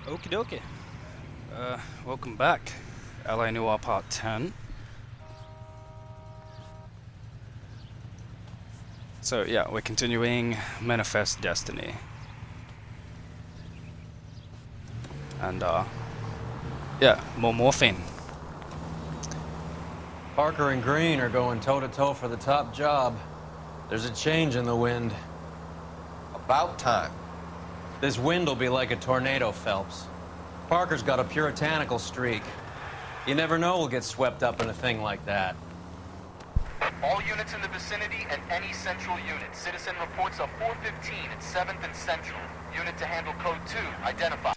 Okie dokie. Welcome back. L.A Noire Part 10. So, yeah, we're continuing Manifest Destiny. And, yeah, more morphine. Parker and Green are going toe-to-toe for the top job. There's a change in the wind. About time. This wind will be like a tornado, Phelps. Parker's got a puritanical streak. You never know we'll get swept up in a thing like that. All units in the vicinity and any central unit. Citizen reports of 415 at 7th and Central. Unit to handle code 2, identified.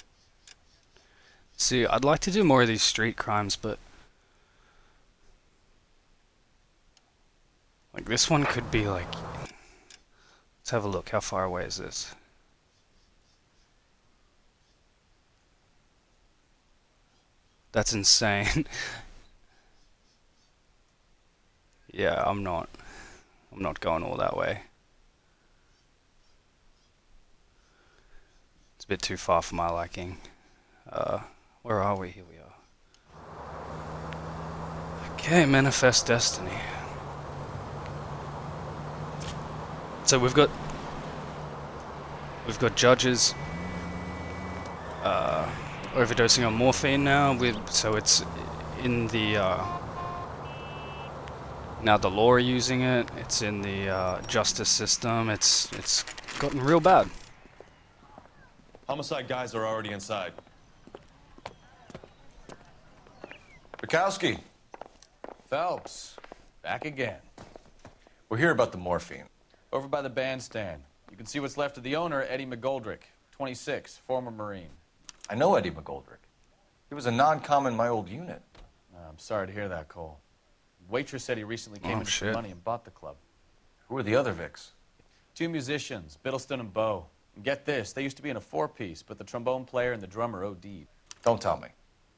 See, I'd like to do more of these street crimes, but... like, this one could be, like... Let's have a look. How far away is this? That's insane. Yeah, I'm not going all that way. It's a bit too far for my liking. Where are we? Here we are. Okay, Manifest Destiny. So we've got judges overdosing on morphine now. So it's in the now the law are using it. It's in the justice system. It's gotten real bad. Homicide guys are already inside. Bukowski, Phelps, back again. we're here about the morphine. Over by the bandstand. You can see what's left of the owner, Eddie McGoldrick, 26, former Marine. I know Eddie McGoldrick. He was a non-com in my old unit. I'm sorry to hear that, Cole. Waitress said he recently came into some shit. money and bought the club. Who are the other Vics? Two musicians, Biddleston and Bow. And get this, they used to be in a four-piece, but the trombone player and the drummer OD'd. Don't tell me.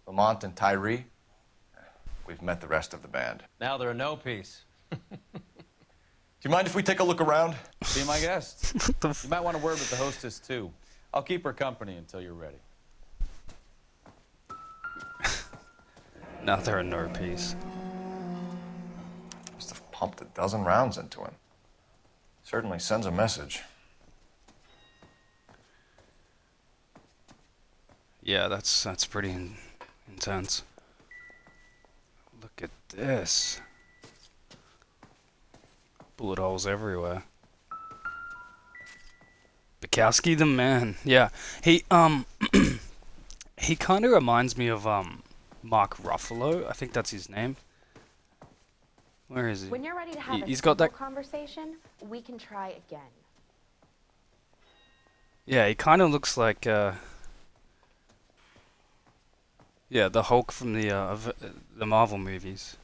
Lamont and Tyree? We've met the rest of the band. Now they're a no-piece. Do you mind if we take a look around? Be my guest. What the You might want to word with the hostess, too. I'll keep her company until you're ready. Now they're a no piece. Must have pumped a dozen rounds into him. Certainly sends a message. Yeah, that's pretty intense. Look at this. Bullet holes everywhere. Bukowski the man. Yeah. He he kind of reminds me of Mark Ruffalo. I think that's his name. Where is he? When you're ready to have a He's got simple that. conversation, we can try again. Yeah, he kind of looks like yeah, the Hulk from the Marvel movies.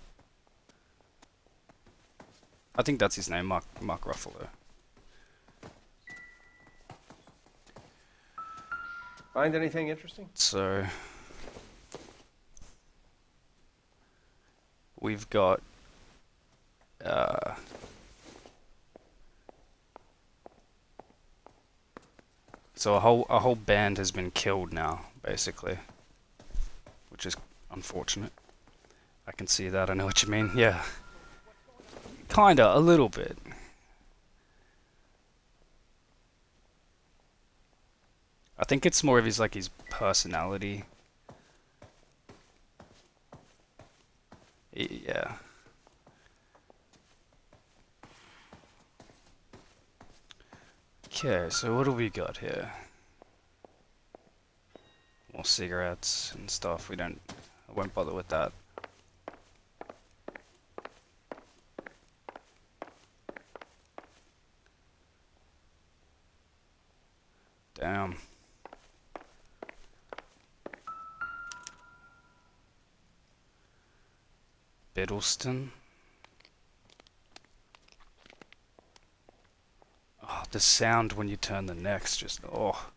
I think that's his name, Mark Ruffalo. Find anything interesting? So we've got so a whole band has been killed now, basically, which is unfortunate. I can see that. I know what you mean. Yeah, kinda, a little bit. I think it's more of his personality. Yeah. Okay, so what do we got here? More cigarettes and stuff. I won't bother with that. Damn. Biddleston. Oh, the sound when you turn the necks just, oh.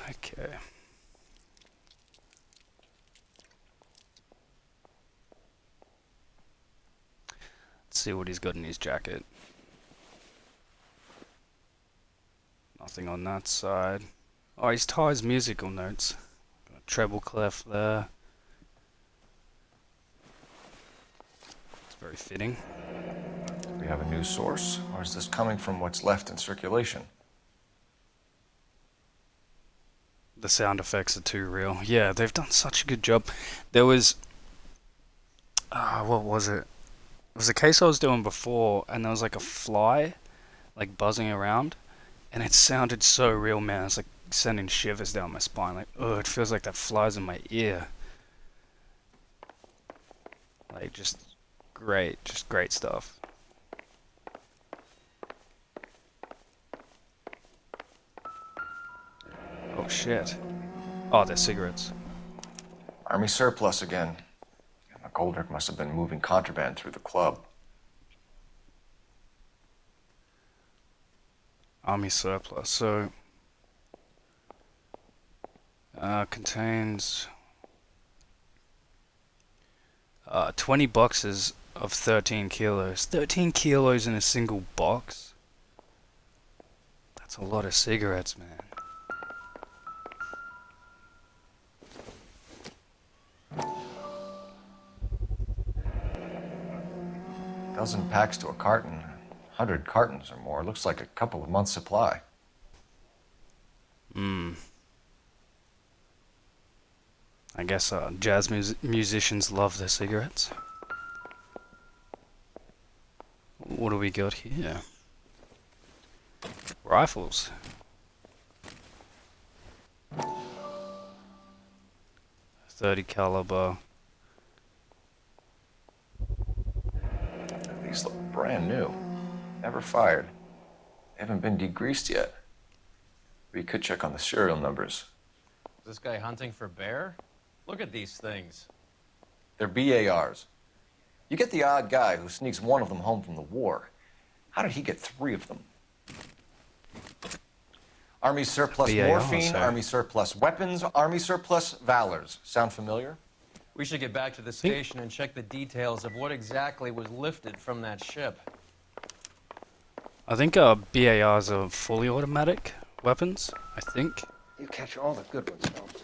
Okay. see what he's got in his jacket. Nothing on that side. Oh, his ties musical notes. Got a treble clef there. It's very fitting. Do we have a new source, or is this coming from what's left in circulation? The sound effects are too real. Yeah, they've done such a good job. There was... what was it? It was a case I was doing before, and there was like a fly, like buzzing around, and it sounded so real, man. It's like sending shivers down my spine. Like, oh, it feels like that flies in my ear. Like, just great stuff. Oh shit. Oh, they're cigarettes. Army surplus again. McGoldrick must have been moving contraband through the club. Army surplus. So, contains 20 boxes of 13 kilos. 13 kilos in a single box? That's a lot of cigarettes, man. Dozen packs to a carton. 100 cartons or more. Looks like a couple of months' supply. I guess jazz musicians love their cigarettes. What do we got here? Rifles. .30 caliber. These look brand new. Never fired. They haven't been degreased yet. We could check on the serial numbers. Is this guy hunting for bear? Look at these things. They're BARs. You get the odd guy who sneaks one of them home from the war. How did he get 3 of them? Army surplus BAR, morphine, sir. Army surplus weapons, Army surplus valors. Sound familiar? We should get back to the station and check the details of what exactly was lifted from that ship. I think BARs are fully automatic weapons, I think. You catch all the good ones, Phelps.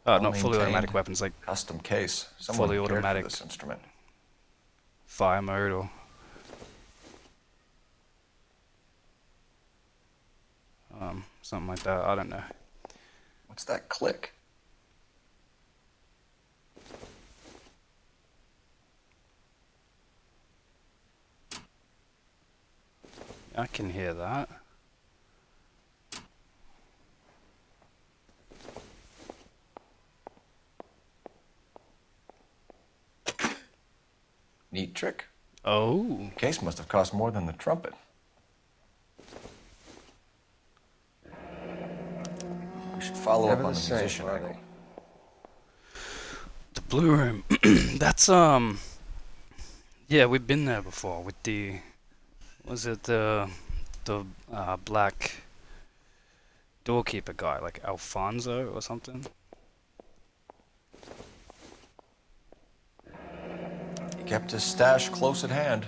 Not fully Well-maintained. automatic weapons, like Custom case. Someone Fully cared for automatic. this instrument. fire mode or... something like that, I don't know. What's that click? I can hear that. Neat trick. Oh, Case must have cost more than the trumpet. We should follow Never up on the the same, musician are angle. they? the blue room. That's yeah, we've been there before with the... Was it the black doorkeeper guy, like Alfonso or something? He kept his stash close at hand.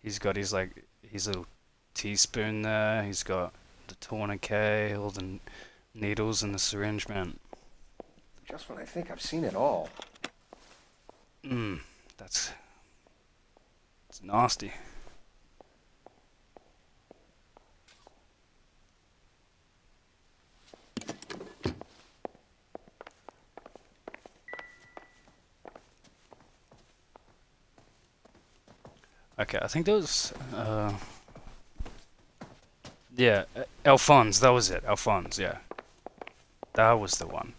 He's got his little teaspoon there. He's got the tourniquet, all the needles and the syringe, man. Just when I think I've seen it all. It's nasty. Okay, I think there was, yeah, Alphonse, that was it, Alphonse, yeah. That was the one.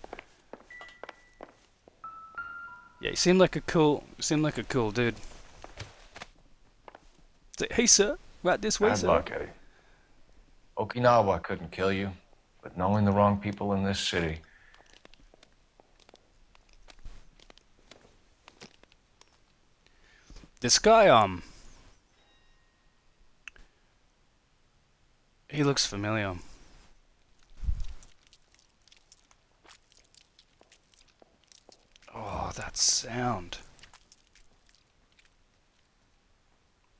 Yeah, he seemed like a cool dude. Say, hey sir, right this way, Bad sir. luck, Eddie. Okinawa couldn't kill you, but knowing the wrong people in this city. This guy, he looks familiar. that sound.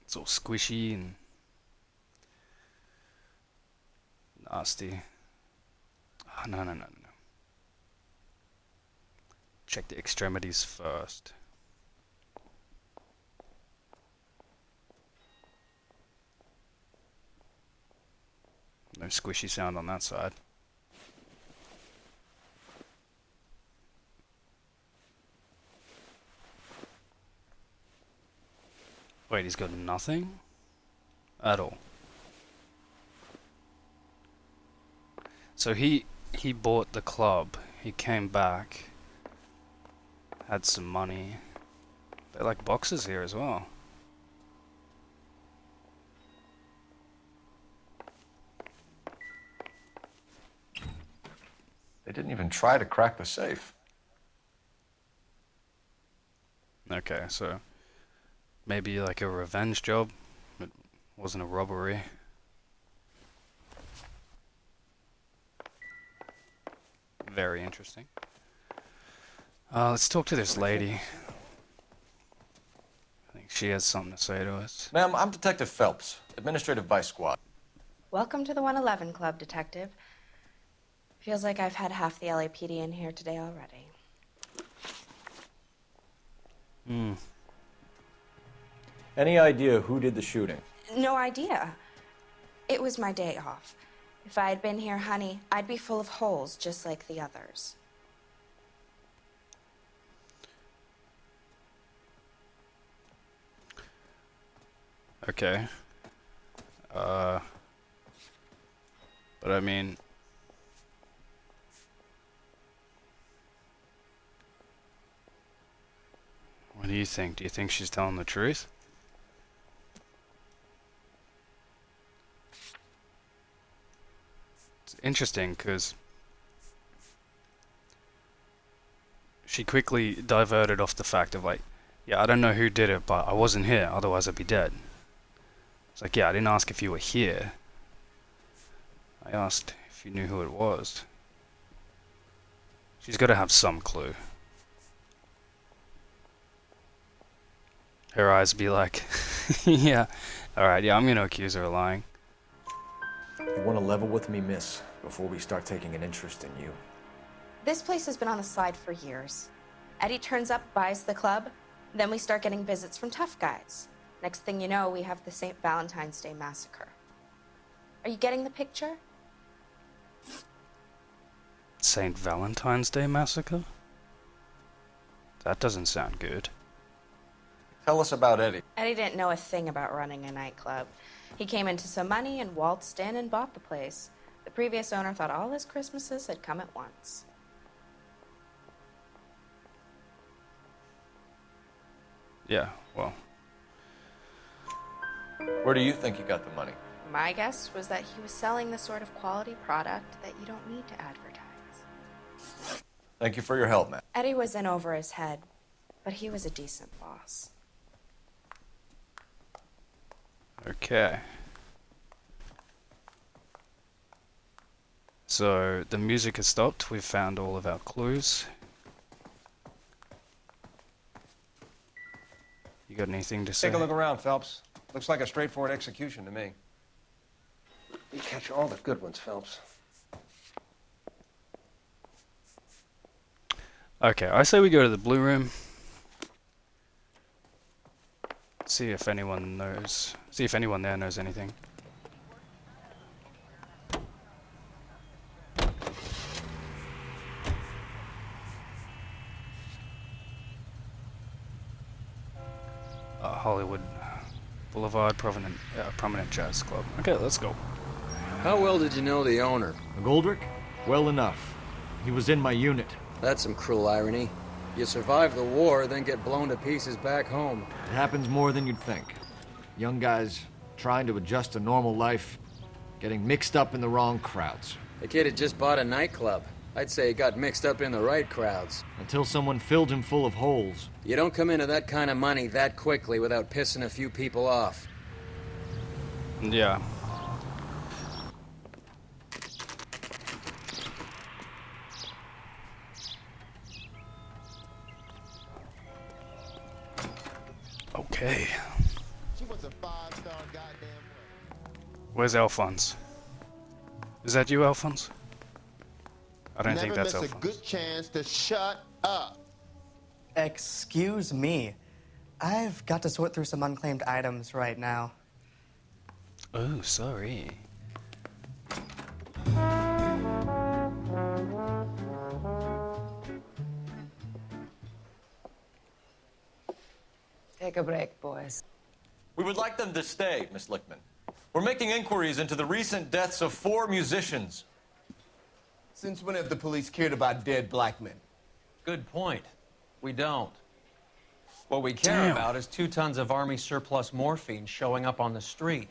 It's all squishy and nasty. Oh, no, no, no, no. Check the extremities first. No squishy sound on that side. Wait, he's got nothing? At all. So he bought the club. He came back. Had some money. They like boxes here as well. They didn't even try to crack the safe. Okay, so maybe like a revenge job. It wasn't a robbery. Very interesting. Let's talk to this lady. I think she has something to say to us. Ma'am, I'm Detective Phelps, Administrative Vice Squad. Welcome to the 111 Club, Detective. Feels like I've had half the LAPD in here today already. Any idea who did the shooting? No idea. It was my day off. If I had been here, honey, I'd be full of holes just like the others. Okay. But I mean, what do you think? Do you think she's telling the truth? It's interesting because she quickly diverted off the fact of like, yeah, I don't know who did it, but I wasn't here, otherwise I'd be dead. It's like, yeah, I didn't ask if you were here. I asked if you knew who it was. She's got to have some clue. Her eyes be like, yeah, alright, yeah, I'm gonna accuse her of lying. You want to level with me, miss, before we start taking an interest in you? This place has been on the slide for years. Eddie turns up, buys the club, then we start getting visits from tough guys. Next thing you know, we have the St. Valentine's Day Massacre. Are you getting the picture? St. Valentine's Day Massacre? That doesn't sound good. Tell us about Eddie. Eddie didn't know a thing about running a nightclub. He came into some money and waltzed in and bought the place. The previous owner thought all his Christmases had come at once. Yeah, well, Where do you think he got the money? My guess was that he was selling the sort of quality product that you don't need to advertise. Thank you for your help, man. Eddie was in over his head, but he was a decent boss. okay. So, the music has stopped, we've found all of our clues. You got anything to say? Take a look around, Phelps. Looks like a straightforward execution to me. You catch all the good ones, Phelps. Okay, I say we go to the blue room. See if anyone knows. See if anyone there knows anything. Hollywood Boulevard Prominent Jazz Club. Okay, let's go. How well did you know the owner? McGoldrick? Well enough. He was in my unit. That's some cruel irony. You survive the war, then get blown to pieces back home. It happens more than you'd think. Young guys trying to adjust to normal life, getting mixed up in the wrong crowds. The kid had just bought a nightclub. I'd say he got mixed up in the right crowds. Until someone filled him full of holes. You don't come into that kind of money that quickly without pissing a few people off. Yeah. Okay. She was a 5-star goddamn. Where's Alphonse? Is that you, Alphonse? I don't think that's Never miss a Alphonse. good chance to shut up. Excuse me. I've got to sort through some unclaimed items right now. Oh, sorry. Take a break, boys. We would like them to stay, Miss Lickman. We're making inquiries into the recent deaths of 4 musicians. Since when have the police cared about dead black men? Good point. We don't. What we care about is 2 tons of Army surplus morphine showing up on the street.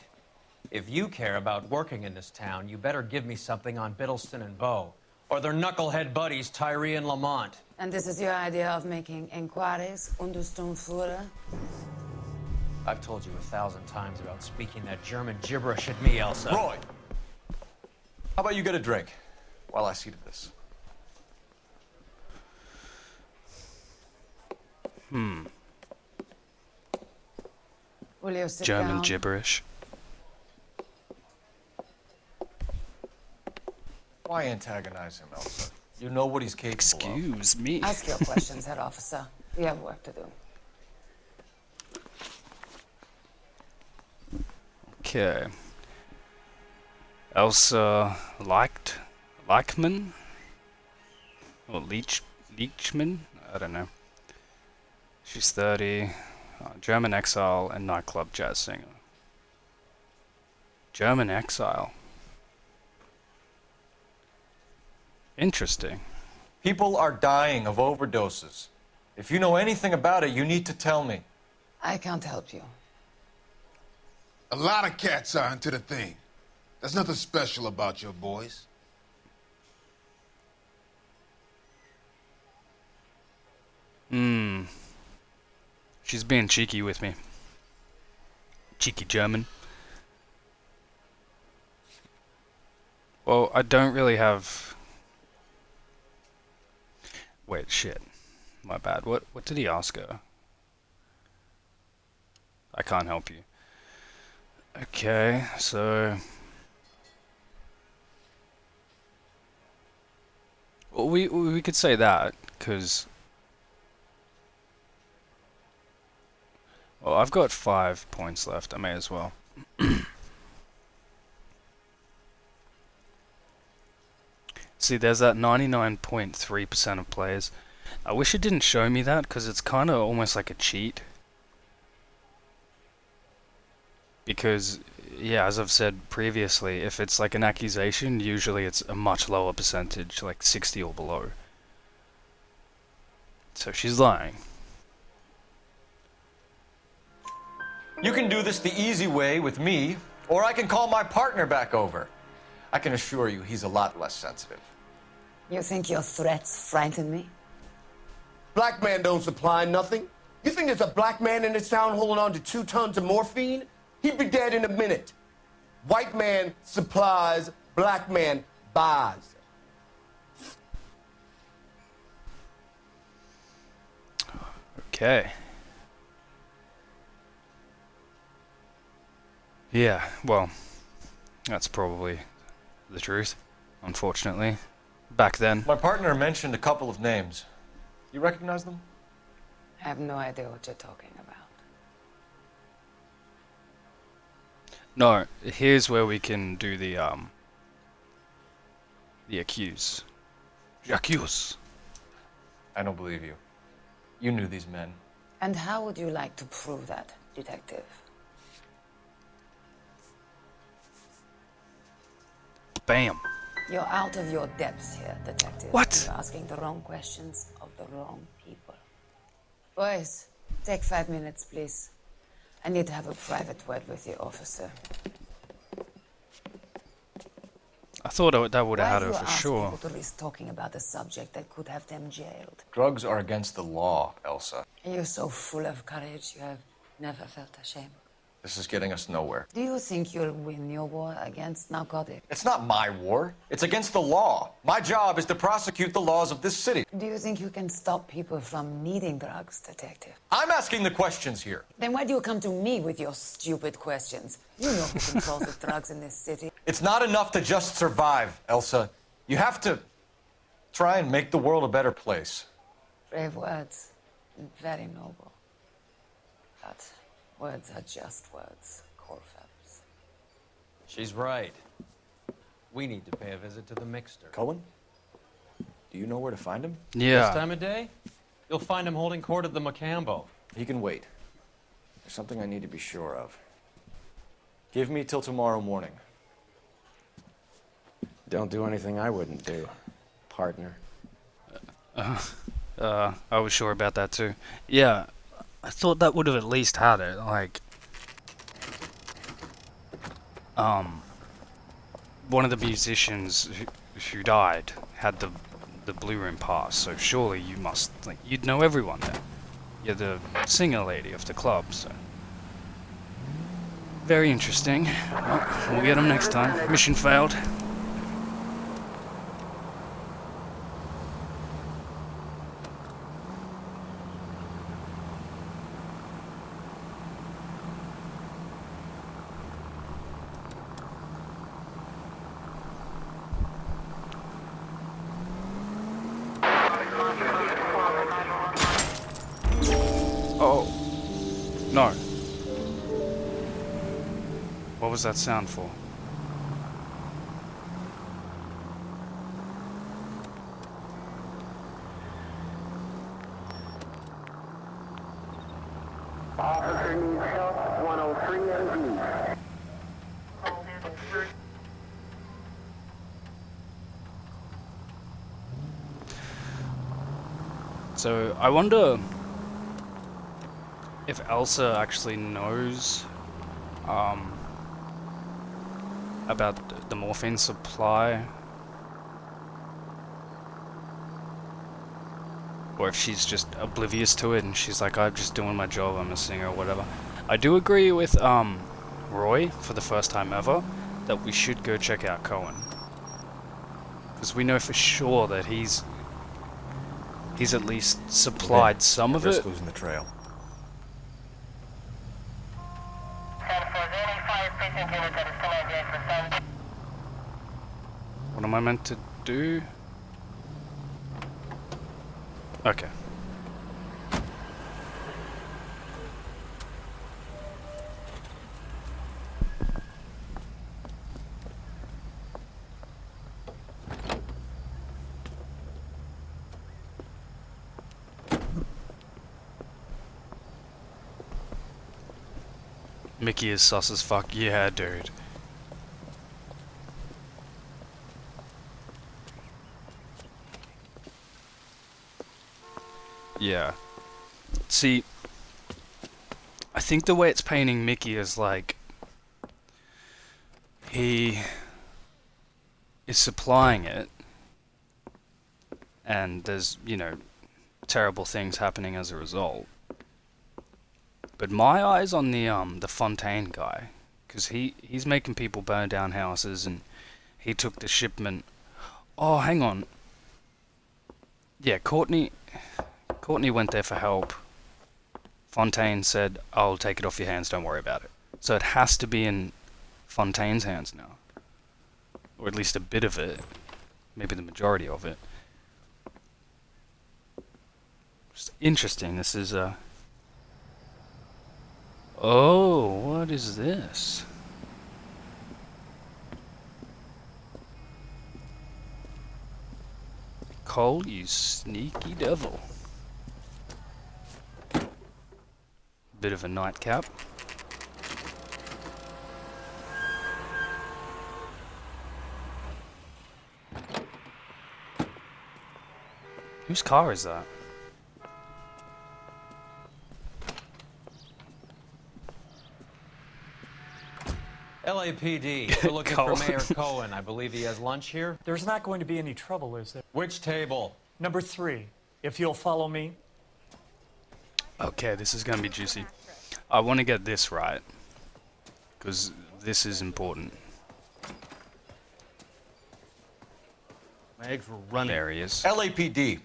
If you care about working in this town, you better give me something on Biddleston and Bow, or their knucklehead buddies Tyree and Lamont. And this is your idea of making inquiries, Untersturmführer? I've told you 1,000 times about speaking that German gibberish at me, Elsa. Roy! How about you get a drink while I see to this? Will you sit German down? gibberish. Why antagonize him, Elsa? You know what he's capable of. Excuse me. Ask your questions, Herr Officer. We have work to do. Okay. Elsa Leichman? Or Leachman? I don't know. She's 30. German exile and nightclub jazz singer. German exile. Interesting. People are dying of overdoses. If you know anything about it, you need to tell me. I can't help you. A lot of cats are into the thing. There's nothing special about your boys. She's being cheeky with me. Cheeky German. Well, I don't really have... Wait, shit. My bad. What did he ask her? I can't help you. Okay, so... Well, we could say that, because... Well, I've got 5 points left. I may as well. See, there's that 99.3% of players. I wish it didn't show me that, because it's kind of almost like a cheat. Because, yeah, as I've said previously, if it's like an accusation, usually it's a much lower percentage, like 60 or below. So she's lying. You can do this the easy way with me, or I can call my partner back over. I can assure you he's a lot less sensitive. You think your threats frighten me? Black man don't supply nothing. You think there's a black man in this town holding on to 2 tons of morphine? He'd be dead in a minute. White man supplies, black man buys. Okay. Yeah, well, that's probably the truth, unfortunately. Back then. My partner mentioned a couple of names. You recognize them? I have no idea what you're talking about. No, here's where we can do the accuse. J'accuse. I don't believe you. You knew these men. And how would you like to prove that, detective? Bam. You're out of your depths here, detective. What? You're asking the wrong questions of the wrong people. Boys, take 5 minutes, please. I need to have a private word with you, officer. I thought that would have had her Why do for you ask sure. people to risk talking about a subject that could have them jailed? Drugs are against the law, Elsa. You're so full of courage, you have never felt ashamed. This is getting us nowhere. Do you think you'll win your war against narcotics? It's not my war. It's against the law. My job is to prosecute the laws of this city. Do you think you can stop people from needing drugs, Detective? I'm asking the questions here. Then why do you come to me with your stupid questions? You know who controls the drugs in this city. It's not enough to just survive, Elsa. You have to try and make the world a better place. Brave words, and very noble. But words are just words, Corfeps. She's right. We need to pay a visit to the Mixter. Cohen? Do you know where to find him? Yeah. This time of day, you'll find him holding court at the Macambo. He can wait. There's something I need to be sure of. Give me till tomorrow morning. Don't do anything I wouldn't do, partner. I was sure about that too. Yeah, I thought that would have at least had it. Like, one of the musicians who died had the Blue Room pass, so surely you must, like, you'd know everyone there. You're the singer lady of the club, so. Very interesting. Well, we'll get him next time. Mission failed. Oh. No. What was that sound for? Officer needs help, 103 MD. So, I wonder if Elsa actually knows about the morphine supply, or if she's just oblivious to it and she's like, I'm just doing my job, I'm a singer or whatever. I do agree with Roy, for the first time ever, that we should go check out Cohen, because we know for sure that he's at least supplied some of it. Losing the trail. What am I meant to do? Okay. Mickey is sus as fuck. Yeah, dude. Yeah. See, I think the way it's painting Mickey is like he is supplying it, and there's, you know, terrible things happening as a result. But my eyes on the Fontaine guy, because he's making people burn down houses, and he took the shipment. Oh, hang on. Yeah, Courtney went there for help. Fontaine said, I'll take it off your hands, don't worry about it. So it has to be in Fontaine's hands now. Or at least a bit of it. Maybe the majority of it. Just interesting, this is Oh, what is this? Cole, you sneaky devil. Bit of a nightcap. Whose car is that? LAPD, we're looking for Mayor Cohen. I believe he has lunch here. There's not going to be any trouble, is there? Which table? Number 3, if you'll follow me. Okay, this is gonna be juicy. I want to get this right. because this is important. My eggs were running. There he is. LAPD.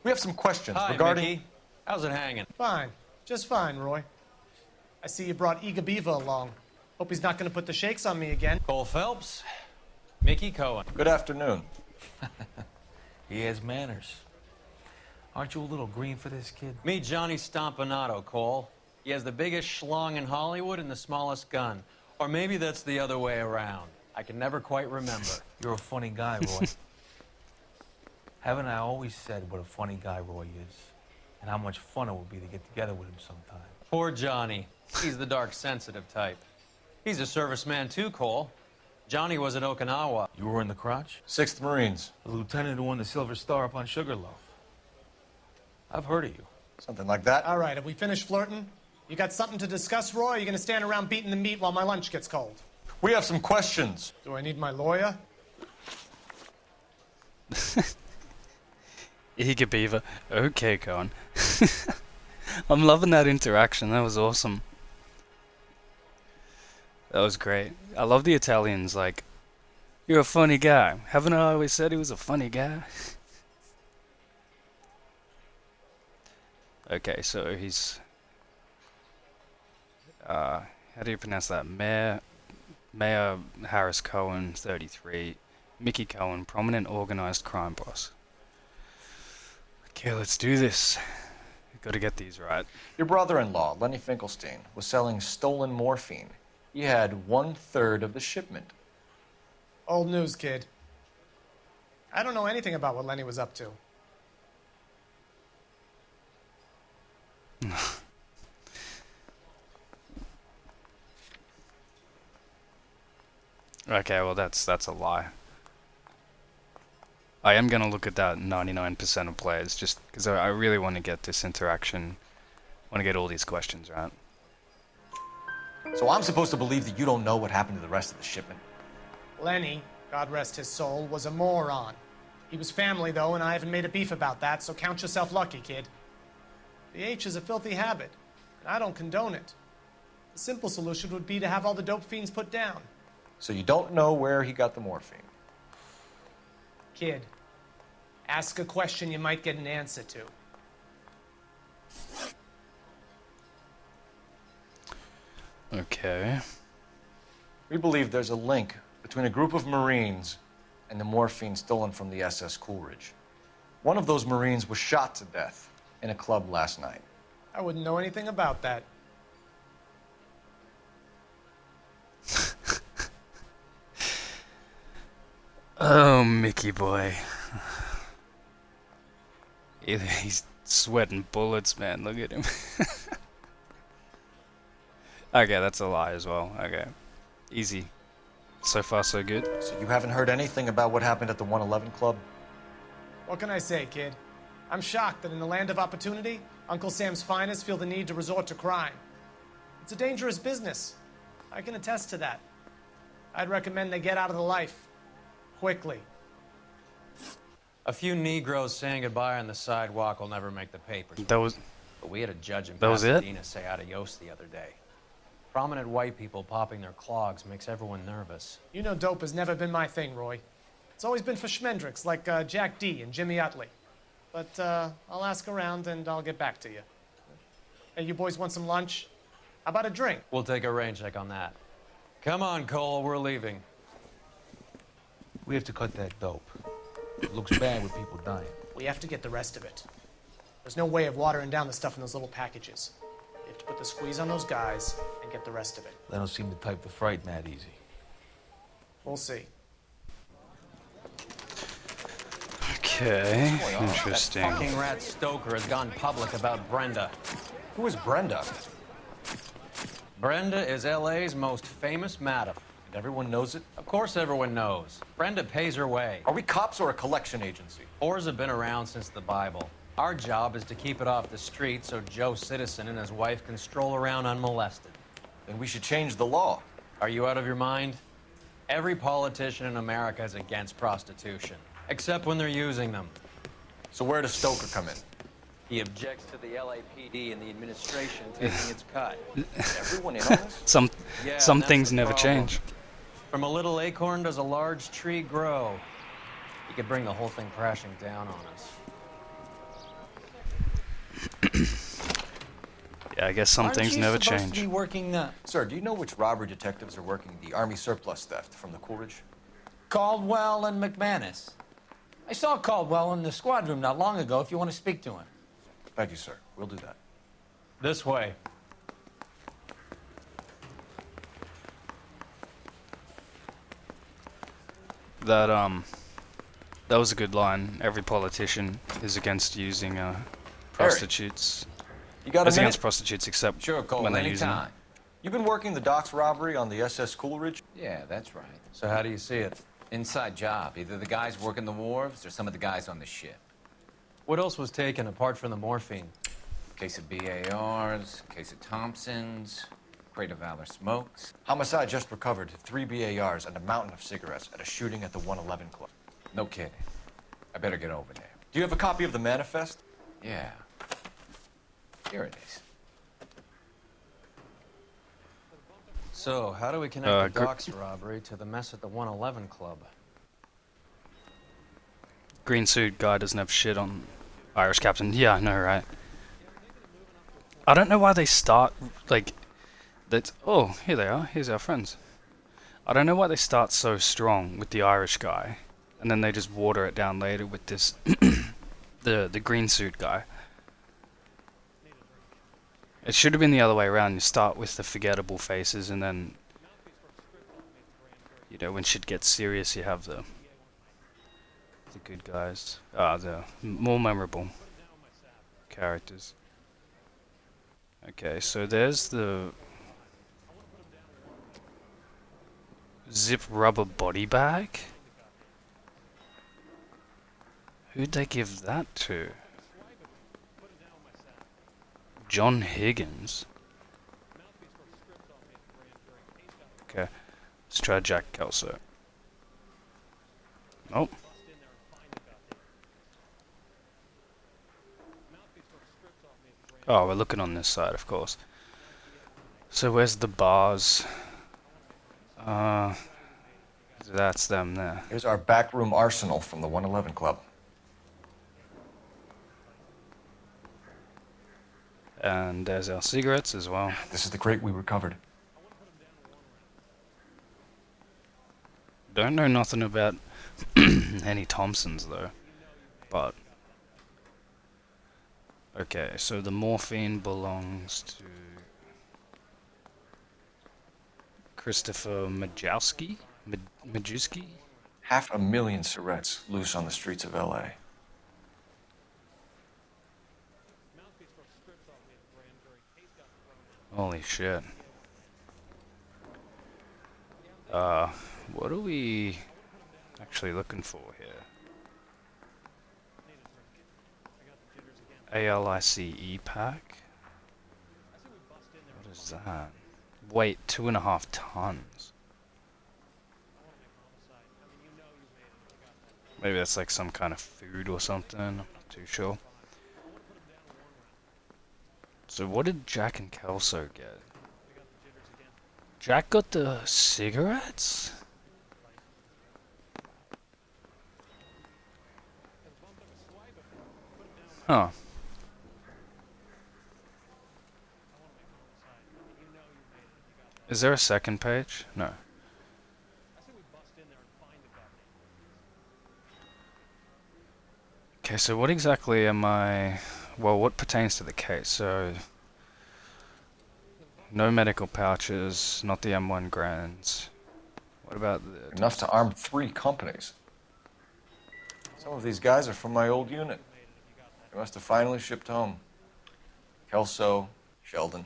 We have some questions Hi, regarding... Mickey. How's it hanging? Fine. Just fine, Roy. I see you brought Eager Beaver along. Hope he's not going to put the shakes on me again. Cole Phelps. Mickey Cohen. Good afternoon. He has manners. Aren't you a little green for this kid? Meet Johnny Stompanato, Cole. He has the biggest schlong in Hollywood and the smallest gun. Or maybe that's the other way around. I can never quite remember. You're a funny guy, Roy. Haven't I always said what a funny guy Roy is? And how much fun it would be to get together with him sometime. Poor Johnny. He's the dark, sensitive type. He's a serviceman too, Cole. Johnny was at Okinawa. You were in the crotch? 6th Marines. The lieutenant who won the Silver Star up on Sugarloaf. I've heard of you. Something like that. All right, have we finished flirting? You got something to discuss, Roy, or are you going to stand around beating the meat while my lunch gets cold? We have some questions. Do I need my lawyer? Eager Beaver. Okay, Cohen. I'm loving that interaction. That was awesome. That was great. I love the Italians, like, you're a funny guy. Haven't I always said he was a funny guy? Okay, so he's... how do you pronounce that? Mayor Harris Cohen, 33. Mickey Cohen, prominent organized crime boss. Okay, let's do this. Gotta get these right. Your brother-in-law, Lenny Finkelstein, was selling stolen morphine. He had 1/3 of the shipment. Old news, kid. I don't know anything about what Lenny was up to. Okay, well that's a lie. I am gonna look at that 99% of players just because I really want to get this interaction. I want to get all these questions right. So I'm supposed to believe that you don't know what happened to the rest of the shipment? Lenny, God rest his soul, was a moron. He was family, though, and I haven't made a beef about that, so count yourself lucky, kid. The H is a filthy habit, and I don't condone it. The simple solution would be to have all the dope fiends put down. So you don't know where he got the morphine? Kid, ask a question you might get an answer to. Okay. We believe there's a link between a group of Marines and the morphine stolen from the SS Coolidge. One of those Marines was shot to death in a club last night. I wouldn't know anything about that. Oh, Mickey boy. He's sweating bullets, man. Look at him. Okay, that's a lie as well. Okay. Easy. So far, so good. So you haven't heard anything about what happened at the 111 Club? What can I say, kid? I'm shocked that in the land of opportunity, Uncle Sam's finest feel the need to resort to crime. It's a dangerous business. I can attest to that. I'd recommend they get out of the life. Quickly. A few Negroes saying goodbye on the sidewalk will never make the papers. That was... But we had a judge in That was it? Pasadena say adios the other day. Prominent white people popping their clogs makes everyone nervous. You know dope has never been my thing, Roy. It's always been for schmendricks like Jack D. and Jimmy Utley. But I'll ask around and I'll get back to you. Hey, you boys want some lunch? How about a drink? We'll take a rain check on that. Come on, Cole, we're leaving. We have to cut that dope. It looks bad with people dying. We have to get the rest of it. There's no way of watering down the stuff in those little packages. You have to put the squeeze on those guys and get the rest of it. They don't seem the type to frighten that easy. We'll see. Okay, interesting. That fucking rat Stoker has gone public about Brenda. Who is Brenda? Brenda is L.A.'s most famous madam. And everyone knows it? Of course everyone knows. Brenda pays her way. Are we cops or a collection agency? Whores have been around since the Bible. Our job is to keep it off the street so Joe Citizen and his wife can stroll around unmolested. Then we should change the law. Are you out of your mind? Every politician in America is against prostitution, except when they're using them. So where does Stoker come in? He objects to the LAPD and the administration taking its cut. Everyone in on this? Some Yeah, some that's things the never problem. change. From a little acorn does a large tree grow. He could bring the whole thing crashing down on us. Yeah, I guess some things never change. To be working Sir, do you know which robbery detectives are working the Army surplus theft from the Coolidge? Caldwell and McManus. I saw Caldwell in the squad room not long ago if you want to speak to him. Thank you, sir. We'll do that. This way. That was a good line. Every politician is against using prostitutes. You got a It's minute? against prostitutes except Sure, Cole, when they use them. anytime. You've been working the docks robbery on the SS Coolidge? Yeah, that's right. So how do you see it? Inside job. Either the guys working the wharves or some of the guys on the ship. What else was taken apart from the morphine? Case of BARs, case of Thompsons, crate of Valor smokes. Homicide just recovered 3 BARs and a mountain of cigarettes at a shooting at the 111 Club. No kidding. I better get over there. Do you have a copy of the manifest? Yeah. Here it is. So, how do we connect the docks robbery to the mess at the 111 Club? Green suit guy doesn't have shit on Irish captain. Yeah, I know, right? I don't know why they start like that. Oh, here they are. Here's our friends. I don't know why they start so strong with the Irish guy, and then they just water it down later with this the green suit guy. It should have been the other way around. You start with the forgettable faces, and then, you know, when shit gets serious, you have the good guys. The more memorable characters. Okay, so there's the zip rubber body bag. Who'd they give that to? John Higgins. Okay, let's try Jack Kelso. Nope. Oh, we're looking on this side, of course. So where's the bars? That's them there. Here's our backroom arsenal from the 111 Club. And there's our cigarettes as well. This is the crate we recovered. Don't know nothing about any Thompsons though, but okay. So the morphine belongs to Christopher Majewski. Majewski. 500,000 cigarettes loose on the streets of L.A. Holy shit. What are we actually looking for here? ALICE pack? What is that? Weight 2.5 tons. Maybe that's like some kind of food or something, I'm not too sure. So what did Jack and Kelso get? Jack got the cigarettes? Huh. Is there a second page? No. Okay, so what exactly am I... Well, what pertains to the case? So... No medical pouches, not the M1 Grands. What about the... Enough to arm 3 companies. Some of these guys are from my old unit. They must have finally shipped home. Kelso, Sheldon,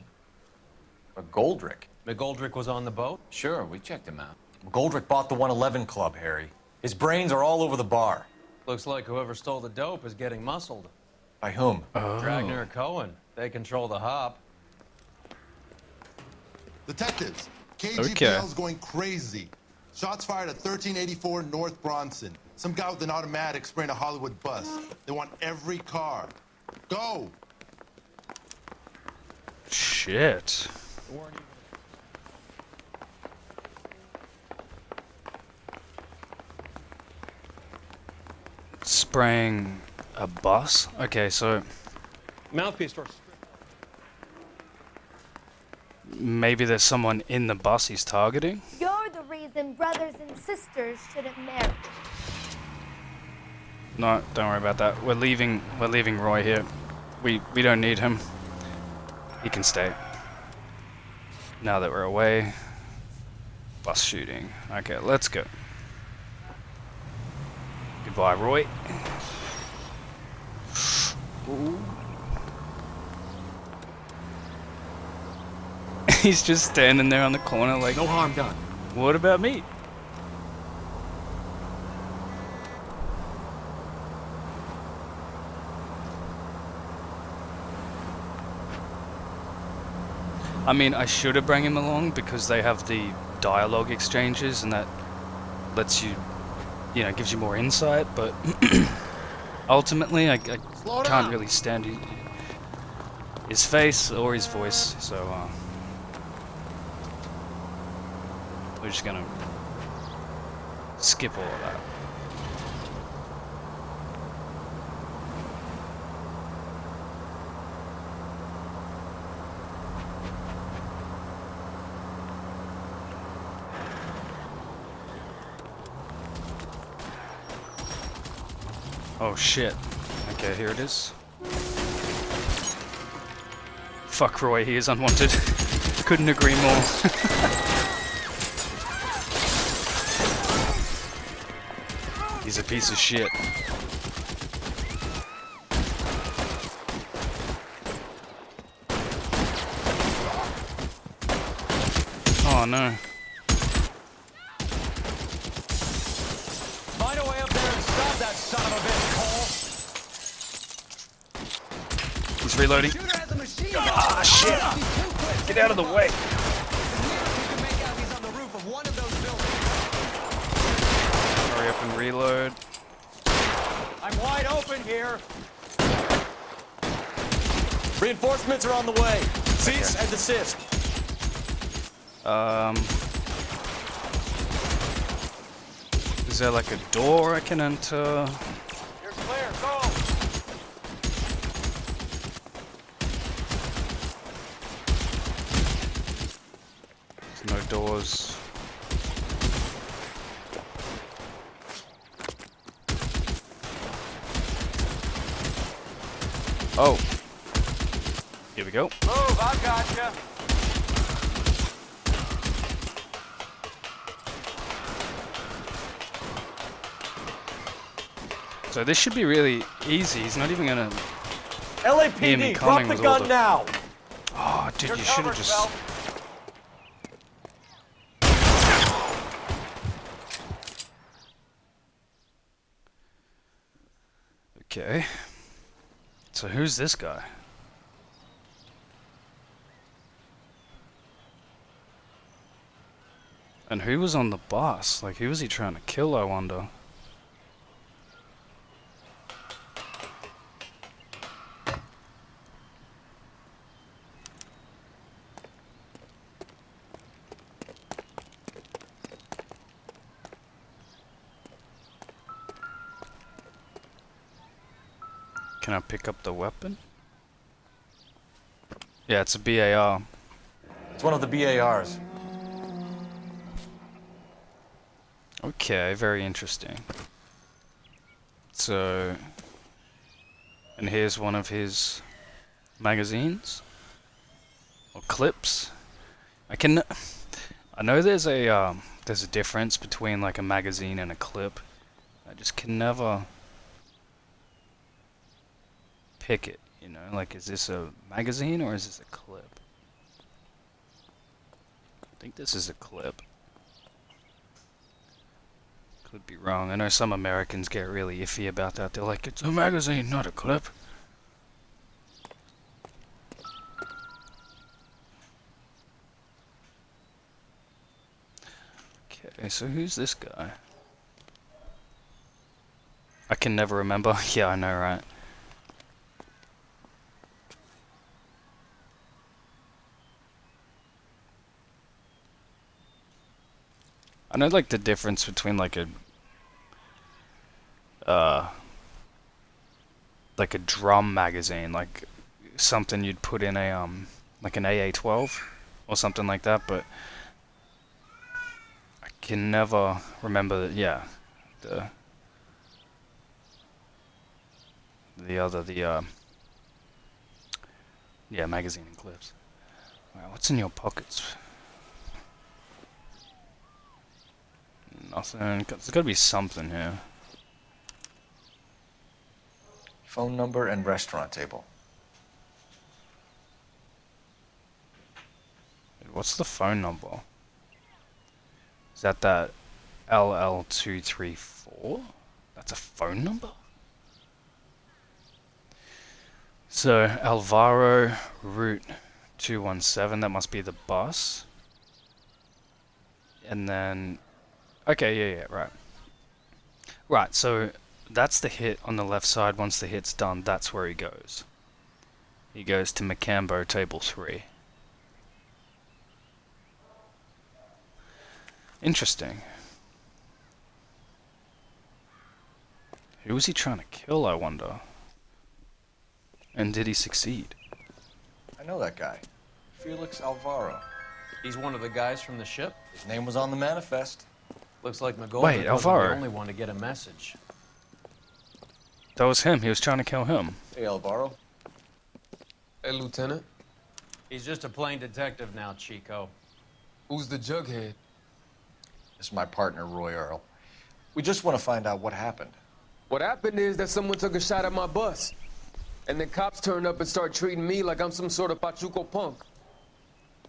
McGoldrick. McGoldrick was on the boat? Sure, we checked him out. McGoldrick bought the 111 Club, Harry. His brains are all over the bar. Looks like whoever stole the dope is getting muscled. By whom? Dragner or Cohen. They control the hop. Detectives, KGPL's going crazy. Shots fired at 1384 North Bronson. Some guy with an automatic spraying a Hollywood bus. They want every car. Go. Shit. Spraying a bus? Okay, so Mouthpiece door. maybe there's someone in the bus he's targeting? You're the reason brothers and sisters shouldn't marry. No, don't worry about that. We're leaving Roy here. We don't need him. He can stay. Now that we're away. Bus shooting. Okay, let's go. Goodbye, Roy. Ooh. He's just standing there on the corner like, no harm done. What about me? I mean, I should have brought him along because they have the dialogue exchanges and that lets you, you know, gives you more insight, but ultimately I can't really stand his face or his voice, so we're just gonna skip all of that. Oh shit. Okay, here it is. Fuck Roy, he is unwanted. Couldn't agree more. He's a piece of shit. Oh no. Find a way up there and stop that son of a bitch, Cole. He's reloading. Ah, shit! Get out of the way! Hurry up and reload. I'm wide open here. Reinforcements are on the way. Cease and desist. Is there like a door I can enter? You're clear, go! There's no doors. Oh. Here we go. Move, I gotcha. So this should be really easy. He's not even gonna hear me LAPD, drop coming the with all gun the... now. Oh, dude, You're you should have covered, just... Phelps. Okay. So who's this guy? And who was on the bus? Like, who was he trying to kill, I wonder? Can I pick up the weapon? Yeah, it's a BAR. It's one of the BARs. Okay, very interesting. So, and here's one of his magazines or clips. I know there's a difference between like a magazine and a clip. I just can never pick it, you know? Like, is this a magazine or is this a clip? I think this is a clip. Could be wrong. I know some Americans get really iffy about that. They're like, it's a magazine, not a clip. Okay, so who's this guy? I can never remember. Yeah, I know, right? I know like the difference between like a drum magazine, like something you'd put in a like an AA-12 or something like that, but I can never remember that. Yeah, yeah, magazine and clips. Alright, what's in your pockets? Nothing. There's gotta be something here. Phone number and restaurant table. What's the phone number? Is that LL234? That's a phone number? So, Alvaro, Route 217, that must be the bus. And then... Okay, yeah, right. Right, so that's the hit on the left side. Once the hit's done, that's where he goes. He goes to Macambo, table 3. Interesting. Who was he trying to kill, I wonder? And did he succeed? I know that guy. Felix Alvaro. He's one of the guys from the ship? His name was on the manifest. Looks like McGoldrick wasn't Alvaro. the only one to get a message. That was him. He was trying to kill him. Hey, Alvaro. Hey, Lieutenant. He's just a plain detective now, Chico. Who's the jughead? This is my partner, Roy Earl. We just want to find out what happened. What happened is that someone took a shot at my bus. And the cops turned up and started treating me like I'm some sort of Pachuco punk.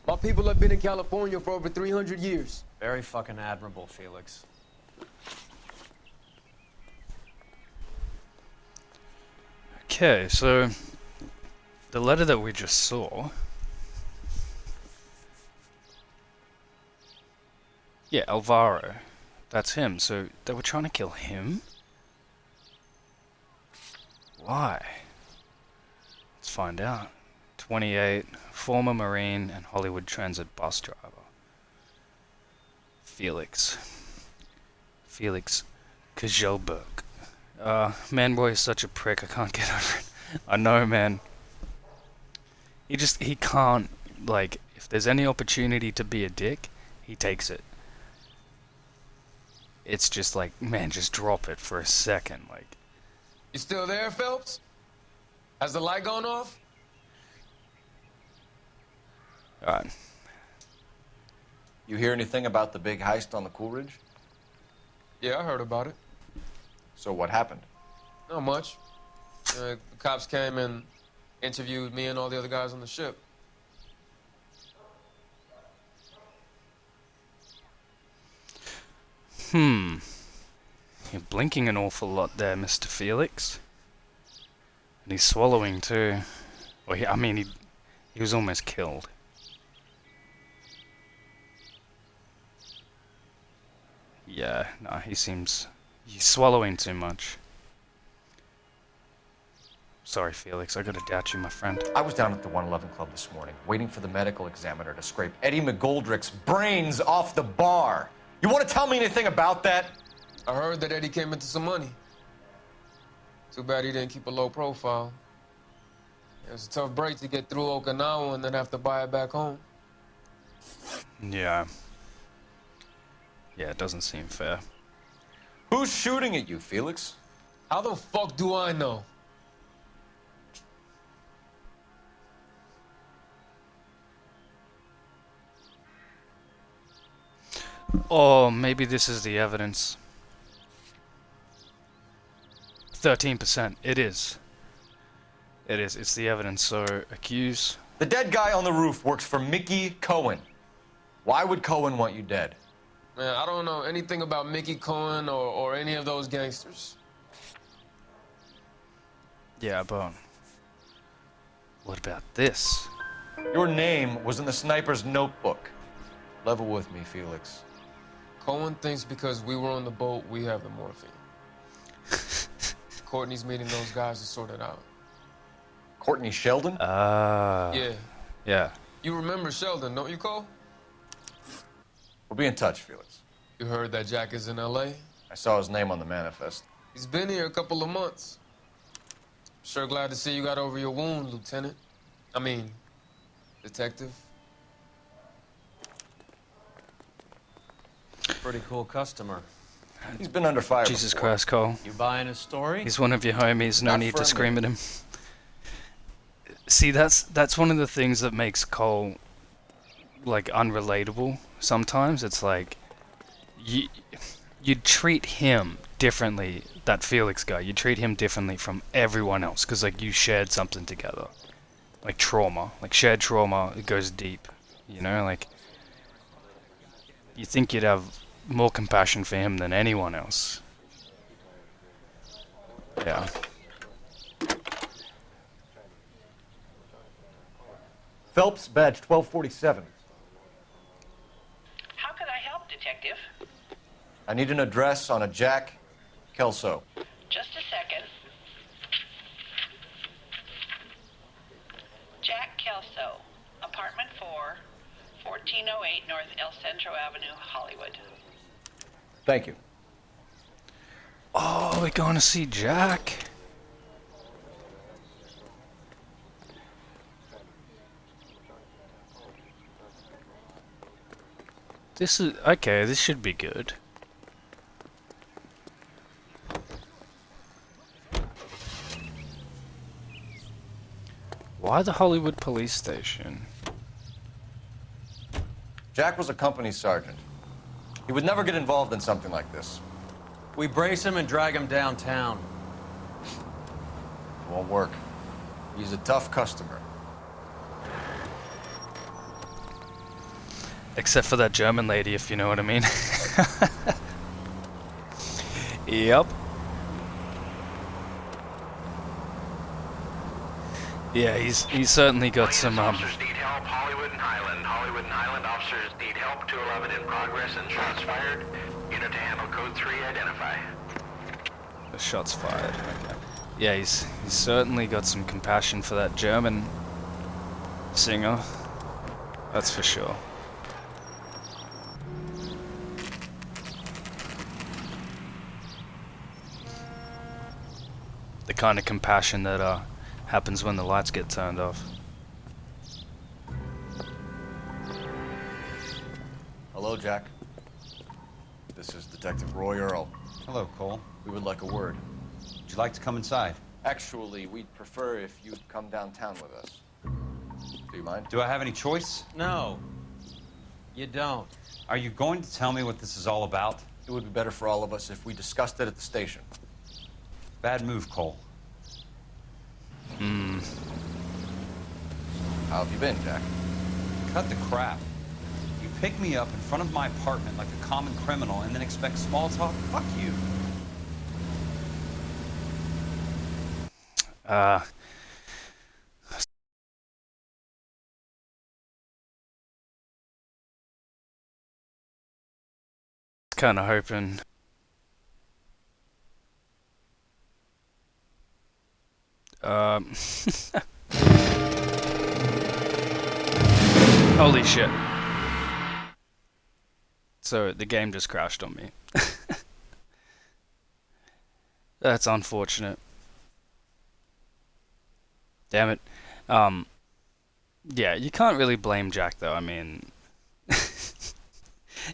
My people have been in California for over 300 years. Very fucking admirable, Felix. Okay, so the letter that we just saw. Yeah, Alvaro. That's him. So they were trying to kill him? Why? Let's find out. 28, former Marine and Hollywood Transit bus driver. Felix Kjelberg. Man-boy is such a prick, I can't get over it. I know, man. He can't, like, if there's any opportunity to be a dick, he takes it. It's just like, man, just drop it for a second, like. You still there, Phelps? Has the light gone off? Alright. You hear anything about the big heist on the Coolidge? Yeah, I heard about it. So what happened? Not much. The cops came and interviewed me and all the other guys on the ship. You're blinking an awful lot there, Mr. Felix. And he's swallowing too. Well, he was almost killed. Yeah, no, he's swallowing too much. Sorry, Felix, I gotta doubt you, my friend. I was down at the 111 Club this morning, waiting for the medical examiner to scrape Eddie McGoldrick's brains off the bar. You want to tell me anything about that? I heard that Eddie came into some money. Too bad he didn't keep a low profile. It was a tough break to get through Okinawa and then have to buy it back home. Yeah. Yeah, it doesn't seem fair. Who's shooting at you, Felix? How the fuck do I know? Oh, maybe this is the evidence. 13%. It is. It is. It's the evidence. So, accuse. The dead guy on the roof works for Mickey Cohen. Why would Cohen want you dead? Man, I don't know anything about Mickey Cohen or any of those gangsters. Yeah, but what about this? Your name was in the sniper's notebook. Level with me, Felix. Cohen thinks because we were on the boat, we have the morphine. Courtney's meeting those guys to sort it out. Courtney Sheldon? Yeah. Yeah. You remember Sheldon, don't you, Cole? We'll be in touch, Felix. You heard that Jack is in L.A.? I saw his name on the manifest. He's been here a couple of months. Sure glad to see you got over your wound, Lieutenant. I mean, Detective. Pretty cool customer. He's been under fire Jesus before. Christ, Cole. You buying his story? He's one of your homies, no Not need to friendly. scream at him. See, that's one of the things that makes Cole, like, unrelatable sometimes. It's like, you'd treat him differently, that Felix guy, you treat him differently from everyone else, because, like, you shared something together. Like trauma. Like, shared trauma, it goes deep. You know, like, you think you'd have more compassion for him than anyone else. Yeah. Phelps, badge 1247. How could I help, Detective? I need an address on a Jack Kelso. Just a second. Jack Kelso, apartment 4, 1408 North El Centro Avenue, Hollywood. Thank you. Oh, we're going to see Jack. This is okay. This should be good. Why the Hollywood police station? Jack was a company sergeant. He would never get involved in something like this. We brace him and drag him downtown. It won't work. He's a tough customer. Except for that German lady, if you know what I mean. Yep. Yeah, he's certainly got some Officers need help, Hollywood and Highland. Hollywood and Highland officers need help. 211 in progress and shots fired. Unit to handle code 3, identify. The shots fired. Okay. Yeah, he's certainly got some compassion for that German singer. That's for sure. The kind of compassion that happens when the lights get turned off. Hello, Jack. This is Detective Roy Earl. Hello, Cole. We would like a word. Would you like to come inside? Actually, we'd prefer if you'd come downtown with us. Do you mind? Do I have any choice? No, you don't. Are you going to tell me what this is all about? It would be better for all of us if we discussed it at the station. Bad move, Cole. How have you been, Jack? Cut the crap. You pick me up in front of my apartment like a common criminal and then expect small talk? Fuck you. Kind of hoping. Holy shit. So the game just crashed on me. That's unfortunate. Damn it. Yeah, you can't really blame Jack though. I mean,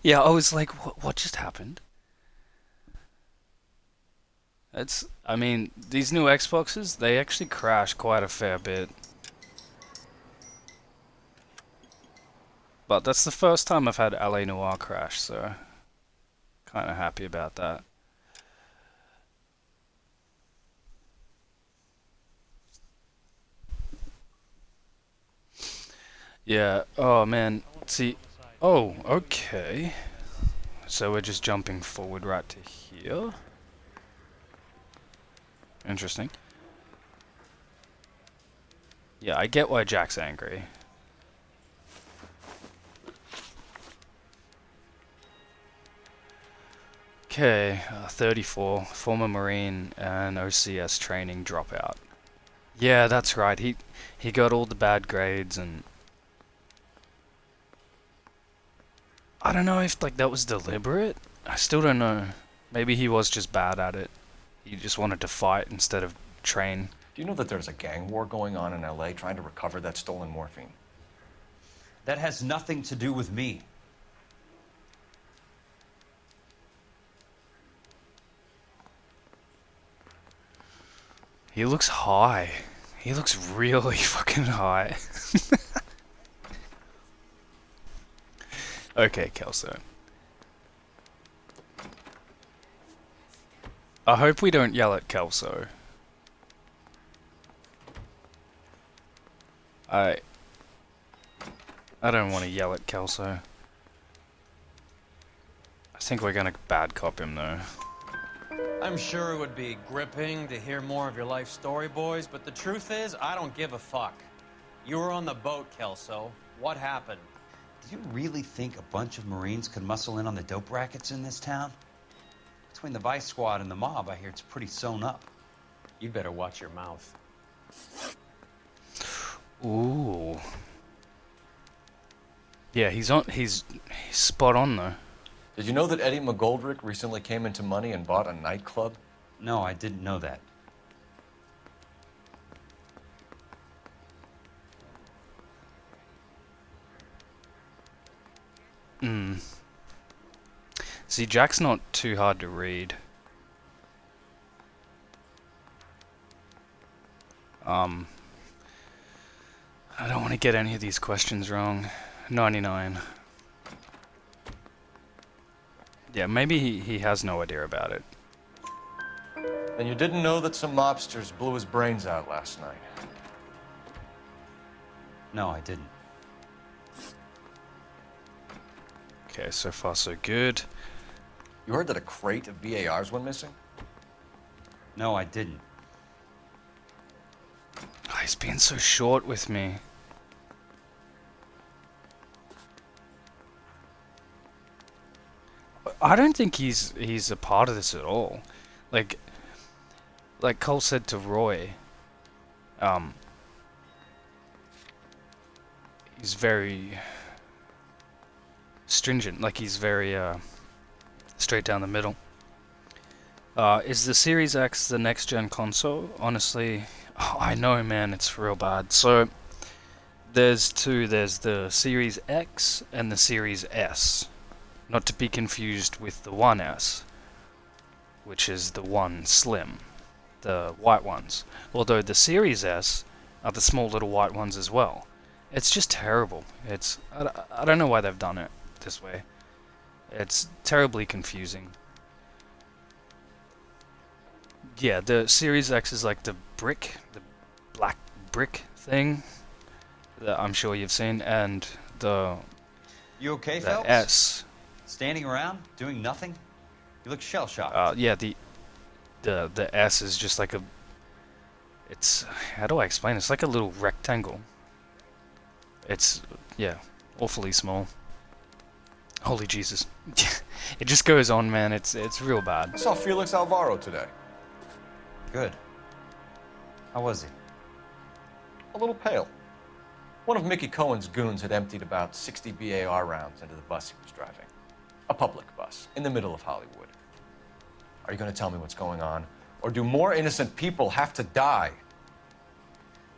yeah, I was like, what just happened? I mean, these new Xboxes, they actually crash quite a fair bit. But that's the first time I've had L.A. Noire crash, so kind of happy about that. Yeah, oh man, see, oh, okay. So we're just jumping forward right to here. Interesting. Yeah, I get why Jack's angry. Okay, 34, former Marine and OCS training dropout. Yeah, that's right. He got all the bad grades and I don't know if like that was deliberate. I still don't know. Maybe he was just bad at it. He just wanted to fight instead of train. Do you know that there's a gang war going on in L.A. trying to recover that stolen morphine? That has nothing to do with me. He looks high. He looks really fucking high. Okay, Kelso. I hope we don't yell at Kelso. I don't want to yell at Kelso. I think we're gonna bad cop him though. I'm sure it would be gripping to hear more of your life story, boys, but the truth is, I don't give a fuck. You were on the boat, Kelso. What happened? Do you really think a bunch of Marines could muscle in on the dope rackets in this town? Between the Vice Squad and the mob, I hear it's pretty sewn up. You better watch your mouth. Ooh. Yeah, he's spot on though. Did you know that Eddie McGoldrick recently came into money and bought a nightclub? No, I didn't know that. See, Jack's not too hard to read. I don't want to get any of these questions wrong. 99. Yeah, maybe he has no idea about it. And you didn't know that some mobsters blew his brains out last night? No, I didn't. Okay, so far so good. You heard that a crate of BARs went missing? No, I didn't. Oh, he's being so short with me. I don't think he's a part of this at all. Like Cole said to Roy, he's very stringent. Like he's very straight down the middle. Is the Series X the next gen console? Honestly, I know, man, it's real bad. So there's two. There's the Series X and the Series S. Not to be confused with the 1S, which is the one slim, the white ones. Although the Series S are the small little white ones as well. It's just terrible. I don't know why they've done it this way. It's terribly confusing. Yeah, the Series X is like the black brick thing that I'm sure you've seen, and the You okay, the Phelps? S. Standing around, doing nothing? You look shell-shocked. Yeah, the S is just like a. It's, how do I explain? It's like a little rectangle. It's, yeah, awfully small. Holy Jesus! It just goes on, man. It's real bad. I saw Felix Alvaro today. Good. How was he? A little pale. One of Mickey Cohen's goons had emptied about 60 BAR rounds into the bus he was driving. A public bus, in the middle of Hollywood. Are you going to tell me what's going on? Or do more innocent people have to die?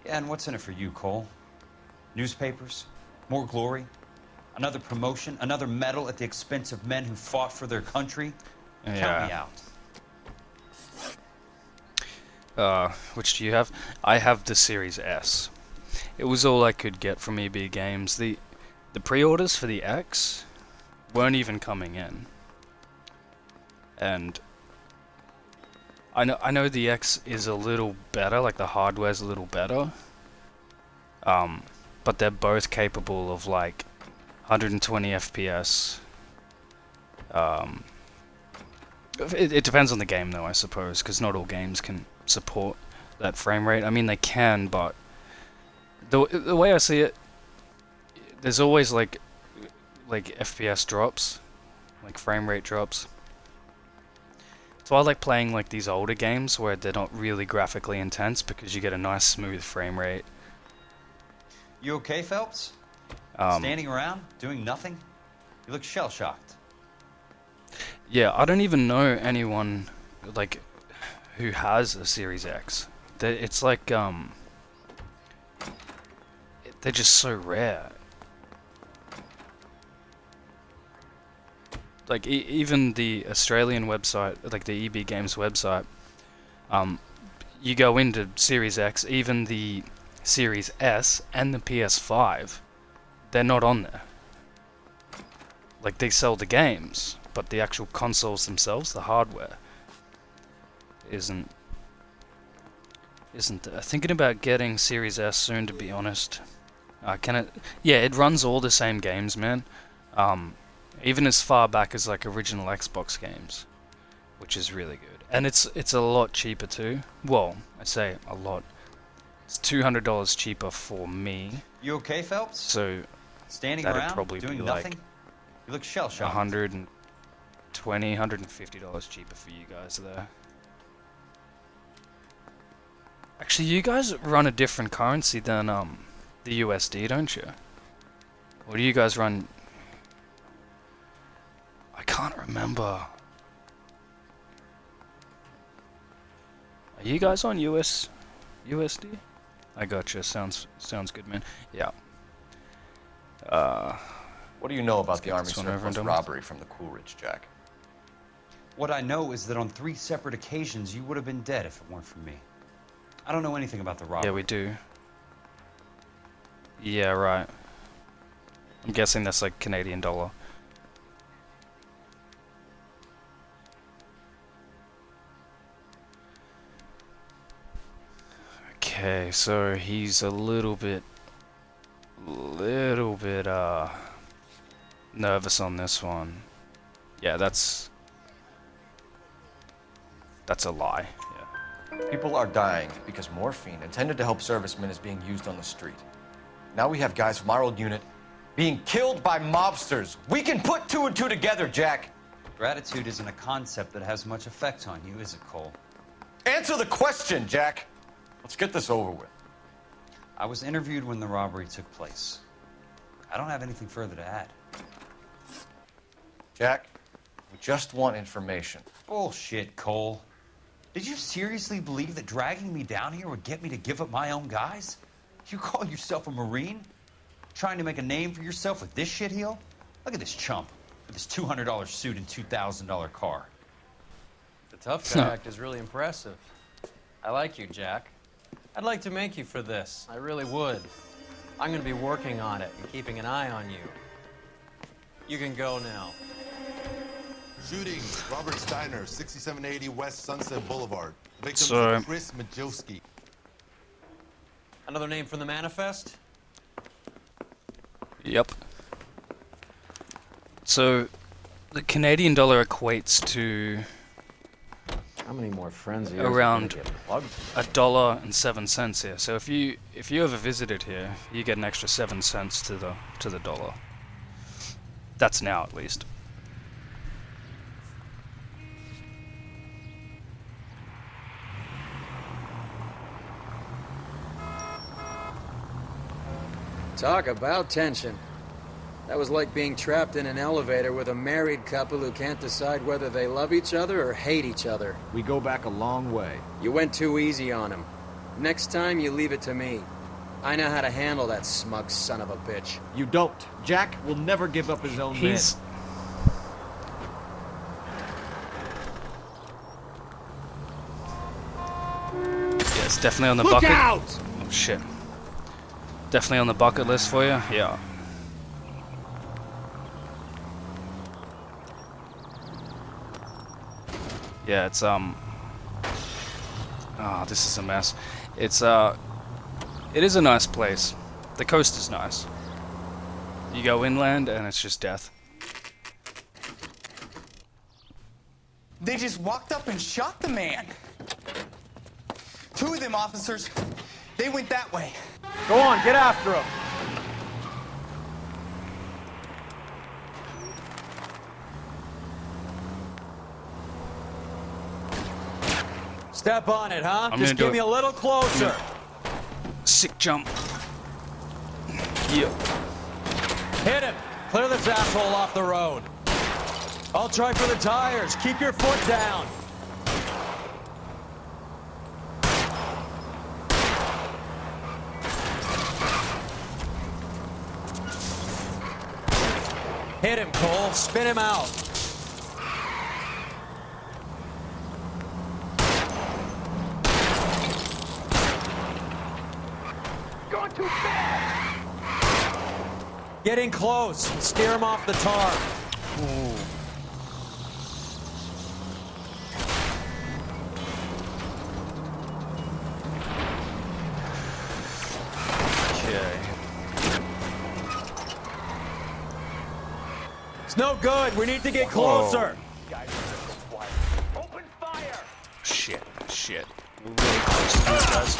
Yeah, and what's in it for you, Cole? Newspapers? More glory? Another promotion? Another medal at the expense of men who fought for their country? Yeah. Count me out. Which do you have? I have the Series S. It was all I could get from EB Games. The pre-orders for the X weren't even coming in. And I know the X is a little better, like the hardware's a little better. But they're both capable of like 120 FPS. It depends on the game though, I suppose, because not all games can support that frame rate. I mean, they can, but the way I see it, there's always like FPS drops, like frame rate drops. So I like playing like these older games where they're not really graphically intense because you get a nice smooth frame rate. You okay, Phelps? Standing around, doing nothing? You look shell-shocked. Yeah, I don't even know anyone like who has a Series X. It's like they're just so rare. Like even the Australian website, like the EB Games website, you go into Series X, even the Series S and the PS5, they're not on there. Like they sell the games, but the actual consoles themselves, the hardware, isn't there. Thinking about getting Series S soon, to be honest. Can it? Yeah, it runs all the same games, man. Even as far back as like original Xbox games, which is really good. And it's a lot cheaper too. Well, I say a lot. It's $200 cheaper for me. You okay, Phelps? So Standing that'd around, probably doing be nothing? like You look shell-shocked. $120, $150 cheaper for you guys there. Actually, you guys run a different currency than the USD, don't you? Or do you guys run? I can't remember. Are you guys on USD? I gotcha. Sounds good, man. Yeah. What do you know about the Army this one over and surplus done with. robbery from the Coolidge, Jack? What I know is that on 3 separate occasions, you would have been dead if it weren't for me. I don't know anything about the robbery. Yeah, we do. Yeah, right. I'm guessing that's like Canadian dollar. Okay, so he's a little bit nervous on this one. Yeah, that's a lie. Yeah. People are dying because morphine intended to help servicemen is being used on the street. Now we have guys from our old unit being killed by mobsters. We can put 2 and 2 together, Jack. Gratitude isn't a concept that has much effect on you, is it, Cole? Answer the question, Jack. Let's get this over with. I was interviewed when the robbery took place. I don't have anything further to add. Jack, we just want information. Bullshit, Cole. Did you seriously believe that dragging me down here would get me to give up my own guys? You call yourself a Marine? Trying to make a name for yourself with this shitheel? Look at this chump with his $200 suit and $2,000 car. The tough guy act is really impressive. I like you, Jack. I'd like to make you for this. I really would. I'm going to be working on it and keeping an eye on you. You can go now. Shooting, Robert Steiner, 6780 West Sunset Boulevard. Victim So, Chris Majowski. Another name from the manifest? Yep. So, the Canadian dollar equates to How many more friends are you around gonna get plugged? $1.07 here. So if you ever visited here, you get an extra 7 cents to the dollar. That's now, at least. Talk about tension. That was like being trapped in an elevator with a married couple who can't decide whether they love each other or hate each other. We go back a long way. You went too easy on him. Next time, you leave it to me. I know how to handle that smug son of a bitch. You don't. Jack will never give up his own men. Yeah, it's definitely on the Look bucket. out! Oh shit. Definitely on the bucket list for you. Yeah. Yeah, it's oh, this is a mess. It is a nice place. The coast is nice. You go inland and it's just death. They just walked up and shot the man. 2 of them officers, they went that way. Go on, get after him. Step on it, huh? I'm Just gonna do give me it. a little closer. Sick jump. Yeah. Hit him. Clear this asshole off the road. I'll try for the tires. Keep your foot down. Hit him, Cole. Spin him out. Going too fast. Getting close. Steer him off the tar. Ooh. It's no good. We need to get closer. Open fire. Shit. We're really close to these guys.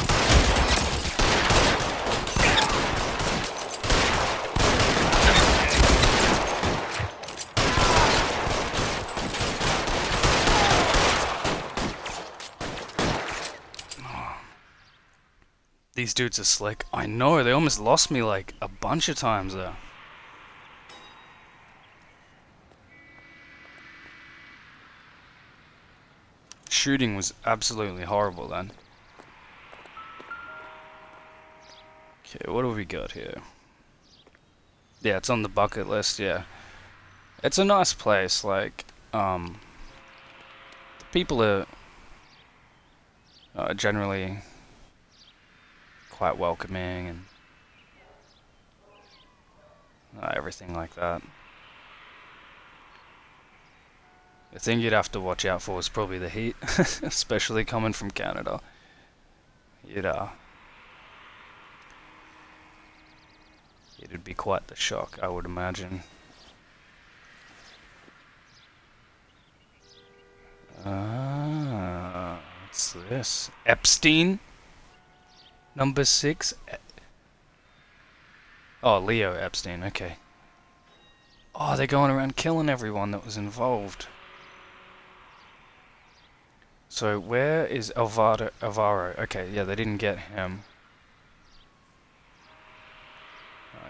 These dudes are slick. I know, they almost lost me like a bunch of times there. Shooting was absolutely horrible then. Okay, what have we got here? Yeah, it's on the bucket list, yeah. It's a nice place, like, the people are generally quite welcoming and everything like that. The thing you'd have to watch out for is probably the heat, especially coming from Canada. It'd be quite the shock, I would imagine. What's this? Epstein? Number 6? Oh, Leo Epstein, okay. Oh, they're going around killing everyone that was involved. So where is Alvaro? Okay, yeah, they didn't get him.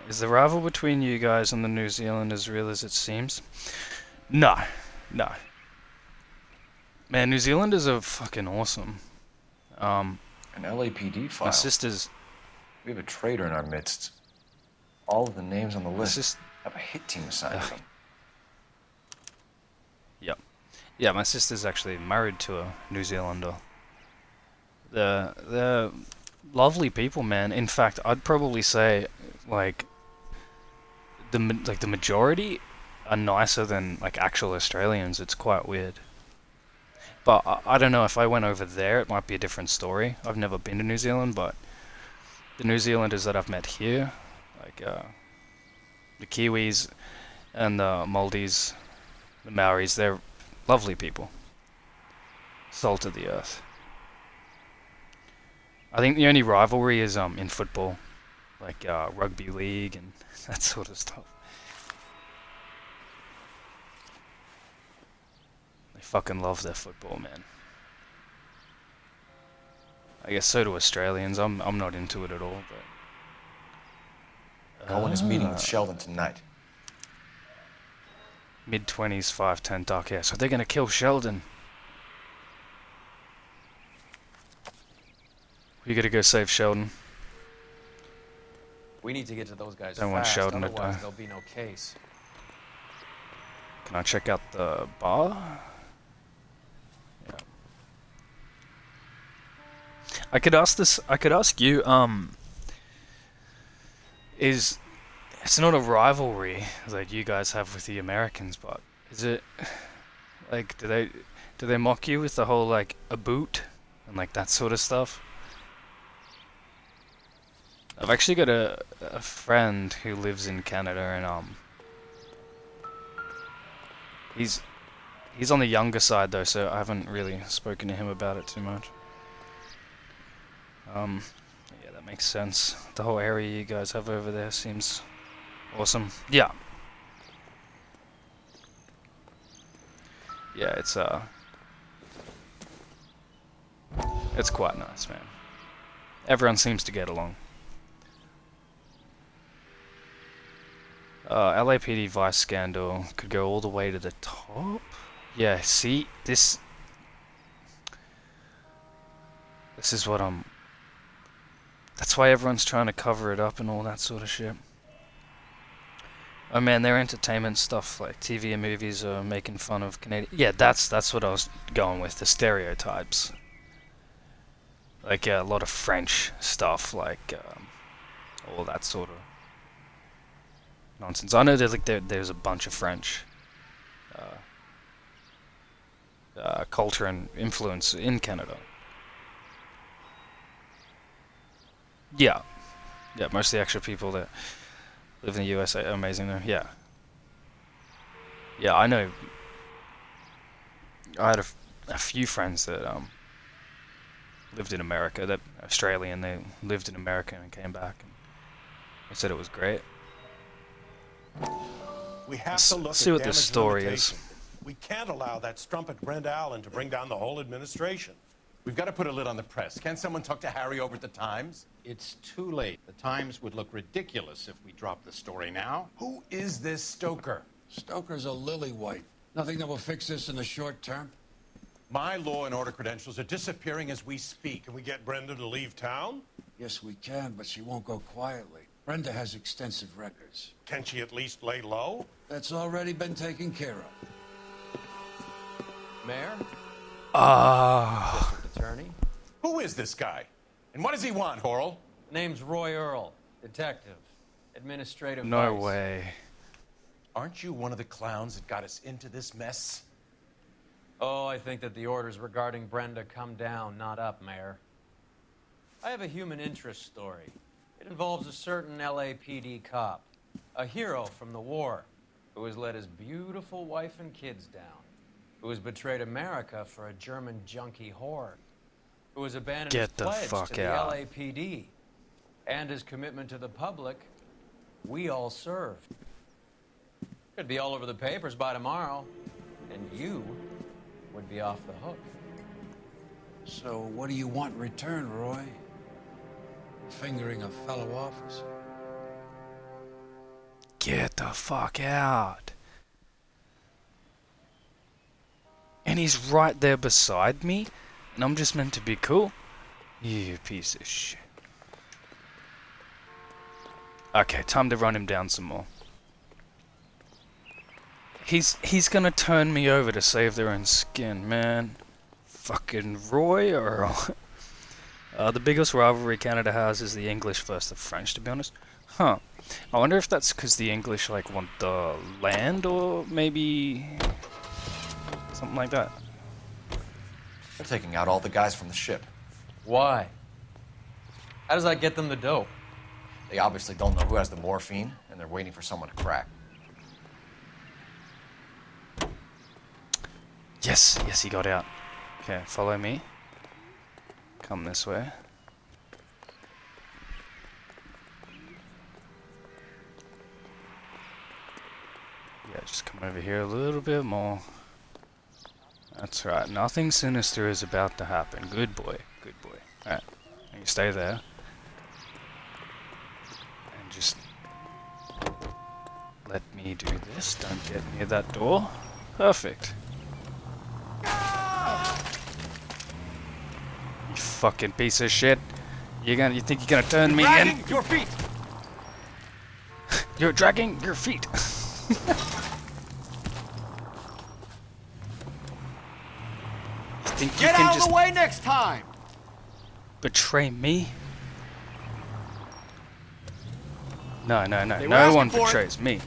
Is the rival between you guys and the New Zealand as real as it seems? No. Man, New Zealanders are fucking awesome. An LAPD file. My sister's... We have a traitor in our midst. All of the names on the list have a hit team assigned to them. Yep. Yeah, my sister's actually married to a New Zealander. They're lovely people, man. In fact, I'd probably say, like the majority are nicer than like actual Australians. It's quite weird. But I don't know, if I went over there, it might be a different story. I've never been to New Zealand, but the New Zealanders that I've met here, like the Kiwis and the Maldives, the Maoris, they're lovely people. Salt of the earth. I think the only rivalry is in football, like rugby league and that sort of stuff. They fucking love their football, man. I guess so do Australians. I'm not into it at all, but Cohen is meeting with Sheldon tonight. Mid-20s, 5'10", dark hair. So they're gonna kill Sheldon. We gotta go save Sheldon. We need to get to those guys Don't want fast, Sheldon to otherwise die. there'll be no case. Can I check out the bar? Yeah. I could ask you, it's not a rivalry that you guys have with the Americans, but is it, like, do they mock you with the whole, like, a boot and, like, that sort of stuff? I've actually got a friend who lives in Canada, and he's on the younger side though, so I haven't really spoken to him about it too much. Yeah, that makes sense. The whole area you guys have over there seems awesome. Yeah. Yeah, it's quite nice, man. Everyone seems to get along. LAPD vice scandal could go all the way to the top. Yeah, see, this is what I'm... That's why everyone's trying to cover it up and all that sort of shit. Oh man, their entertainment stuff, like TV and movies, are making fun of Canadian... Yeah, that's what I was going with, the stereotypes. Like, a lot of French stuff, like, all that sort of nonsense. I know there's a bunch of French culture and influence in Canada. Yeah. Yeah, most of the actual people that live in the US are amazing though. Yeah. Yeah, I know. I had a few friends that lived in America, that Australian, they lived in America and came back, and they said it was great. We have to look see at what the story is. We can't allow that strumpet Brent Allen to bring down the whole administration. We've got to put a lid on the press. Can't someone talk to Harry over at the Times? It's too late. The Times would look ridiculous if we dropped the story now. Who is this Stoker? Stoker's a lily-white. Nothing that will fix this in the short term. My law and order credentials are disappearing as we speak. Can we get Brenda to leave town? Yes, we can, but she won't go quietly. Brenda has extensive records. Can she at least lay low? That's already been taken care of. Mayor? Ah. Attorney? Who is this guy? And what does he want, Horrell? Name's Roy Earl, detective, administrative No vice. way. Aren't you one of the clowns that got us into this mess? Oh, I think that the orders regarding Brenda come down, not up, Mayor. I have a human interest story. It involves a certain LAPD cop, a hero from the war, who has let his beautiful wife and kids down, who has betrayed America for a German junkie whore, who has abandoned his pledge to the LAPD, and his commitment to the public we all serve. Could be all over the papers by tomorrow, and you would be off the hook. So what do you want in return, Roy? Fingering a fellow officer. Get the fuck out. And he's right there beside me, and I'm just meant to be cool? You piece of shit. Okay, time to run him down some more. He's gonna turn me over to save their own skin, man. Fucking Roy Earl. The biggest rivalry Canada has is the English versus the French, to be honest. Huh. I wonder if that's because the English, like, want the land, or maybe something like that. They're taking out all the guys from the ship. Why? How does that get them the dope? They obviously don't know who has the morphine, and they're waiting for someone to crack. Yes, yes, he got out. Okay, follow me. Come this way. Yeah, just come over here a little bit more. That's right, nothing sinister is about to happen. Good boy, good boy. Alright, you stay there. And just let me do this. Don't get near that door. Perfect. You fucking piece of shit. You think you're gonna turn me in? Your feet! You're dragging your feet. Think Get you can out just of the way next time! betray me? No, no, no. They were No asking one for it. betrays me.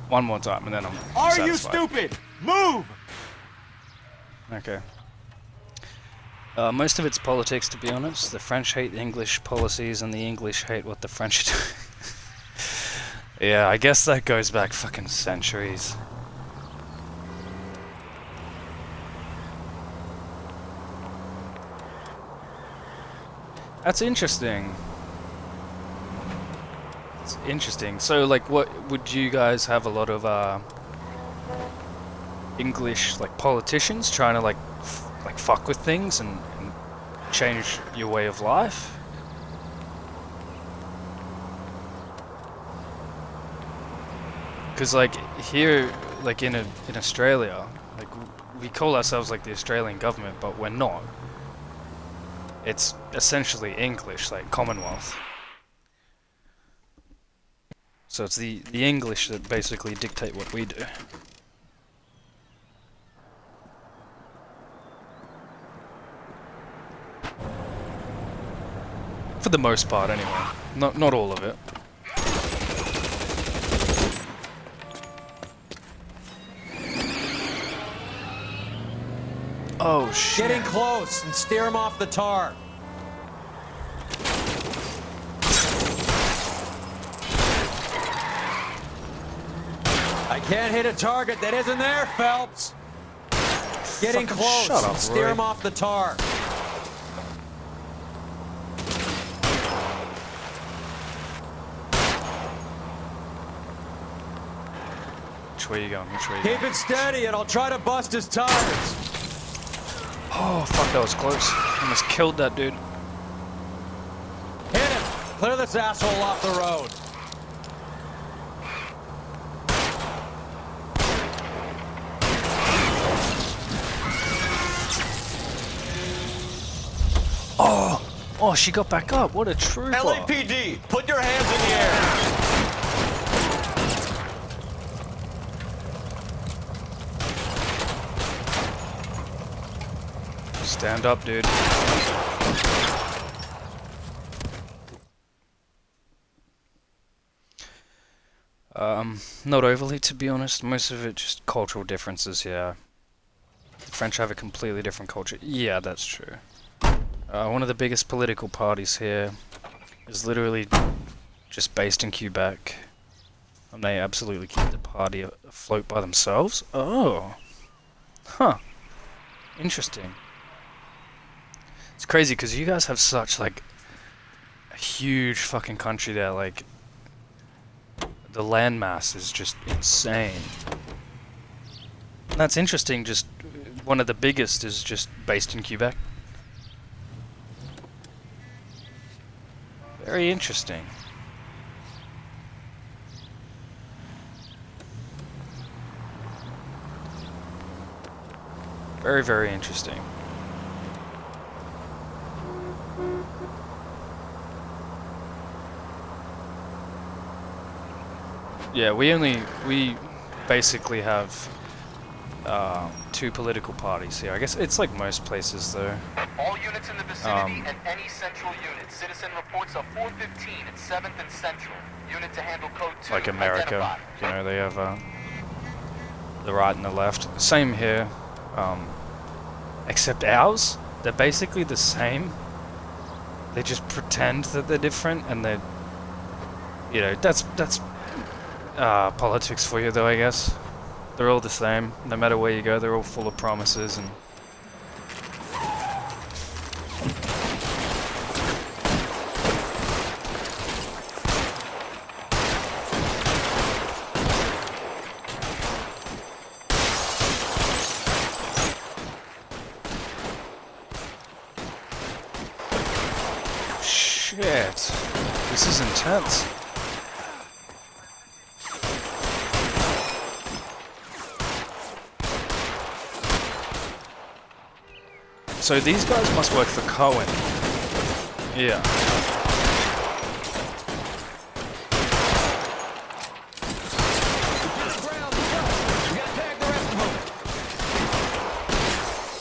One more time and then I'm Are you satisfied. stupid? Move! Okay. Most of it's politics, to be honest. The French hate English policies, and the English hate what the French do. Yeah, I guess that goes back fucking centuries. That's interesting. It's interesting. So, like, what would you guys have a lot of English, like, politicians trying to like fuck with things and change your way of life? Because like here, like in Australia, like we call ourselves like the Australian government, but we're not. It's essentially English, like Commonwealth. So it's the English that basically dictate what we do. For the most part, anyway. Not all of it. Oh shit. Get in close and steer him off the tar. I can't hit a target that isn't there, Phelps. Get in close shut up, and steer Roy. him off the tar. Which way you going? Which way you going? Keep it steady and I'll try to bust his tires. Oh, fuck, that was close. Almost killed that dude. Hit him. Clear this asshole off the road. Oh, she got back up. What a trooper. LAPD, put your hands in the air. Stand up, dude. Not overly, to be honest. Most of it just cultural differences, yeah. The French have a completely different culture. Yeah, that's true. One of the biggest political parties here is literally just based in Quebec. And they absolutely keep the party afloat by themselves. Oh. Huh. Interesting. It's crazy because you guys have such, like, a huge fucking country there. Like, the landmass is just insane. And that's interesting, just one of the biggest is just based in Quebec. Very interesting. Very, very interesting. Yeah, we basically have two political parties here. I guess it's like most places though. All units in the vicinity and any central unit. Citizen reports of 415 at 7th and Central. Unit to handle code 2. Like America, identified. you know, they have the right and the left. Same here, except ours, they're basically the same. They just pretend that they're different, and they're, you know, that's politics for you though, I guess. They're all the same. No matter where you go, they're all full of promises and... Shit. This is intense. So these guys must work for Cohen. Yeah.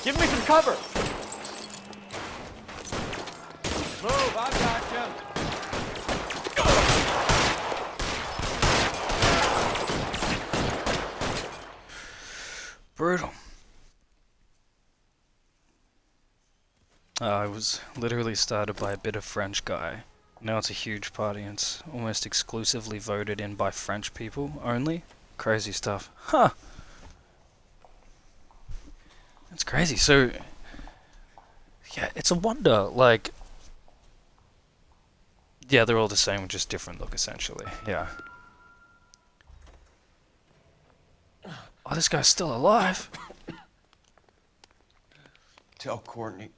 Give me some cover. Move, I got you. Brutal. I was literally started by a bit of French guy. Now it's a huge party and it's almost exclusively voted in by French people only. Crazy stuff. Huh. That's crazy. So, yeah, it's a wonder, like... Yeah, they're all the same with just different look, essentially. Yeah. Oh, this guy's still alive. Tell Courtney.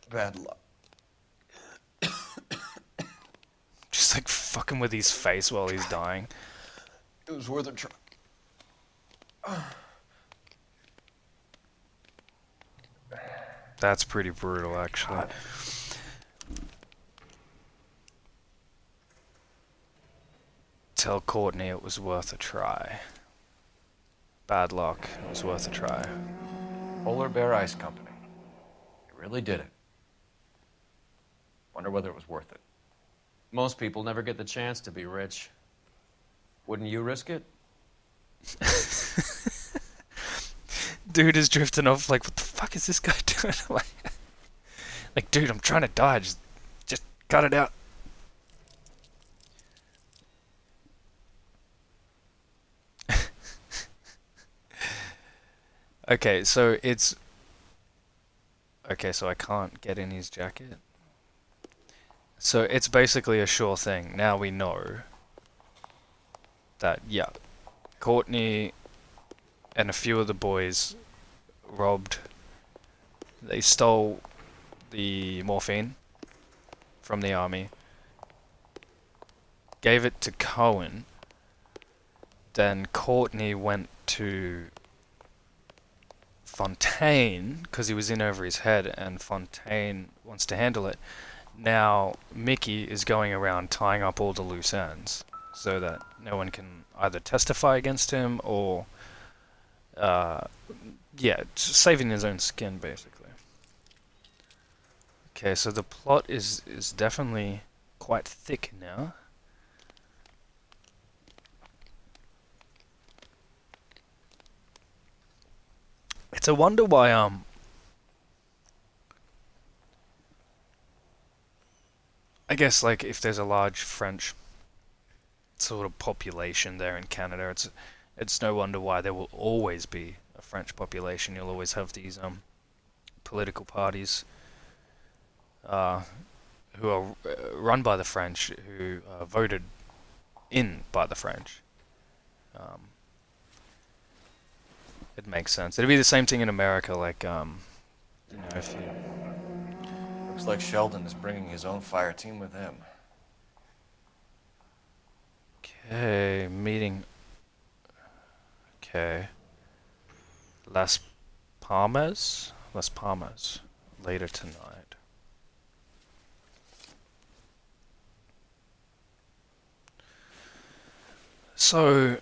Bad luck. Just like fucking with his face while he's dying. It was worth a try. That's pretty brutal, actually. Tell Courtney it was worth a try. Bad luck. It was worth a try. Polar Bear Ice Company. They really did it. Wonder whether it was worth it. Most people never get the chance to be rich. Wouldn't you risk it? Dude is drifting off like, what the fuck is this guy doing? like, dude, I'm trying to die. Just cut it out. Okay, so it's... Okay, so I can't get in his jacket. So it's basically a sure thing. Now we know that, yeah, Courtney and a few of the boys robbed... They stole the morphine from the army, gave it to Cohen, then Courtney went to Fontaine, because he was in over his head, and Fontaine wants to handle it. Now, Mickey is going around tying up all the loose ends, so that no one can either testify against him, or, yeah, just saving his own skin, basically. Okay, so the plot is definitely quite thick now. It's a wonder why, I guess, like, if there's a large French sort of population there in Canada, it's no wonder why there will always be a French population. You'll always have these, political parties, who are run by the French, who are voted in by the French. It makes sense. It'd be the same thing in America, like, you know, if you... Looks like Sheldon is bringing his own fire team with him. Okay, meeting... Okay. Las Palmas? Las Palmas. Later tonight. So,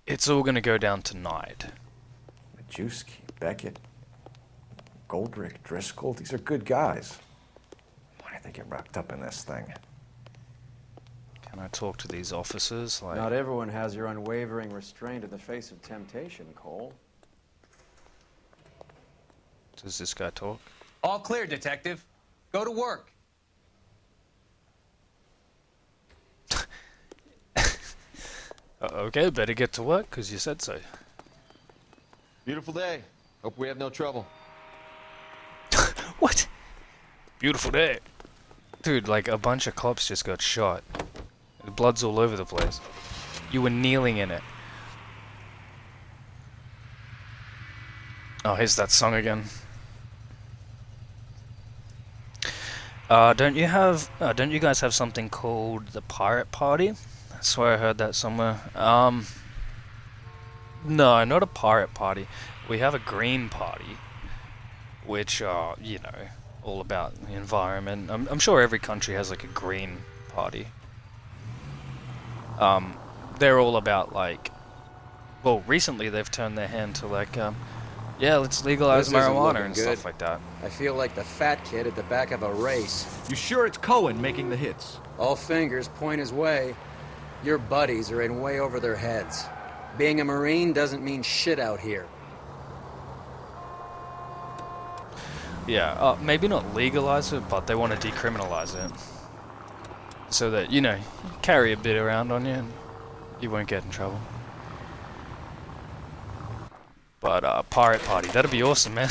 it's all gonna go down tonight. Majewski, Beckett, Goldrick, Driscoll, these are good guys. Why did they get wrapped up in this thing? Can I talk to these officers? Like, Not everyone has your unwavering restraint in the face of temptation, Cole. does this guy talk? All clear, Detective. Go to work. Okay, better get to work, because you said so. Beautiful day. Hope we have no trouble. What? Beautiful day. Dude, like, a bunch of cops just got shot. The blood's all over the place. You were kneeling in it. Oh, here's that song again. Don't you guys have something called the Pirate Party? I swear I heard that somewhere. No, not a pirate party. We have a green party, which are, you know, all about the environment. I'm sure every country has like a green party. They're all about, like, well, recently they've turned their hand to, like, yeah, let's legalize This isn't marijuana looking and good. stuff like that. I feel like the fat kid at the back of a race. You sure it's Cohen making the hits? All fingers point his way. Your buddies are in way over their heads. Being a Marine doesn't mean shit out here. Yeah, maybe not legalize it, but they want to decriminalize it. So that, you know, you carry a bit around on you and you won't get in trouble. But, pirate party, that'd be awesome, man.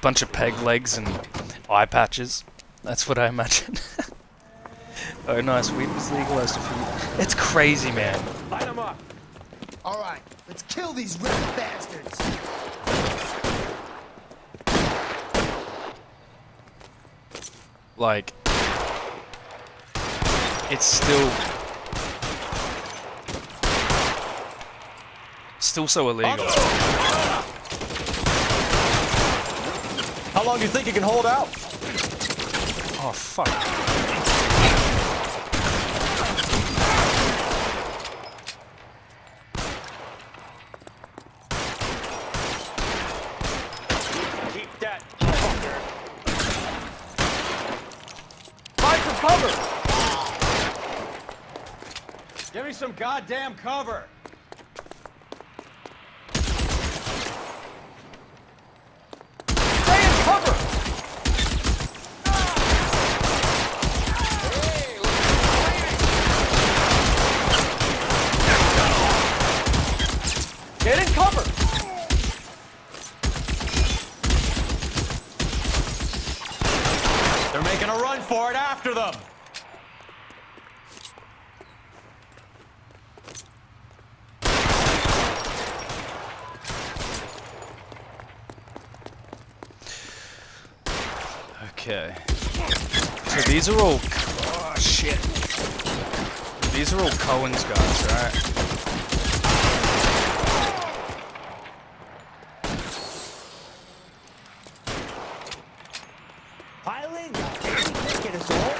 Bunch of peg legs and eye patches. That's what I imagine. Oh, nice, weed was legalized a few... It's crazy, man. Light them up. All right, let's kill these red bastards. Like, it's still still so illegal. How long do you think you can hold out? Oh, fuck. Keep that fucker. Find some cover! Give me some goddamn cover! Stay in cover! Get in cover! They're making a run for it after them! Okay. So these are all... Oh, shit. These are all Cohen's guys, right?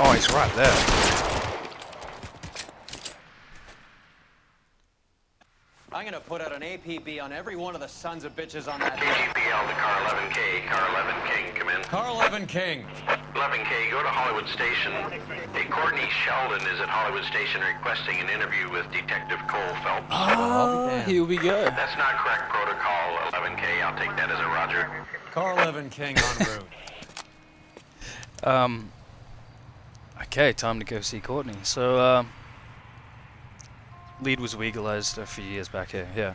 Oh, he's right there. I'm gonna put out an APB on every one of the sons of bitches on that hill. APL to car 11K. Car 11 King, come in. Car 11 King. 11K, go to Hollywood Station. Hey, Courtney Sheldon is at Hollywood Station requesting an interview with Detective Cole Phelps. Oh, here we go. That's not correct protocol, 11K. I'll take that as a roger. Car 11 King en route. Okay, time to go see Courtney. So, lead was legalized a few years back here, yeah.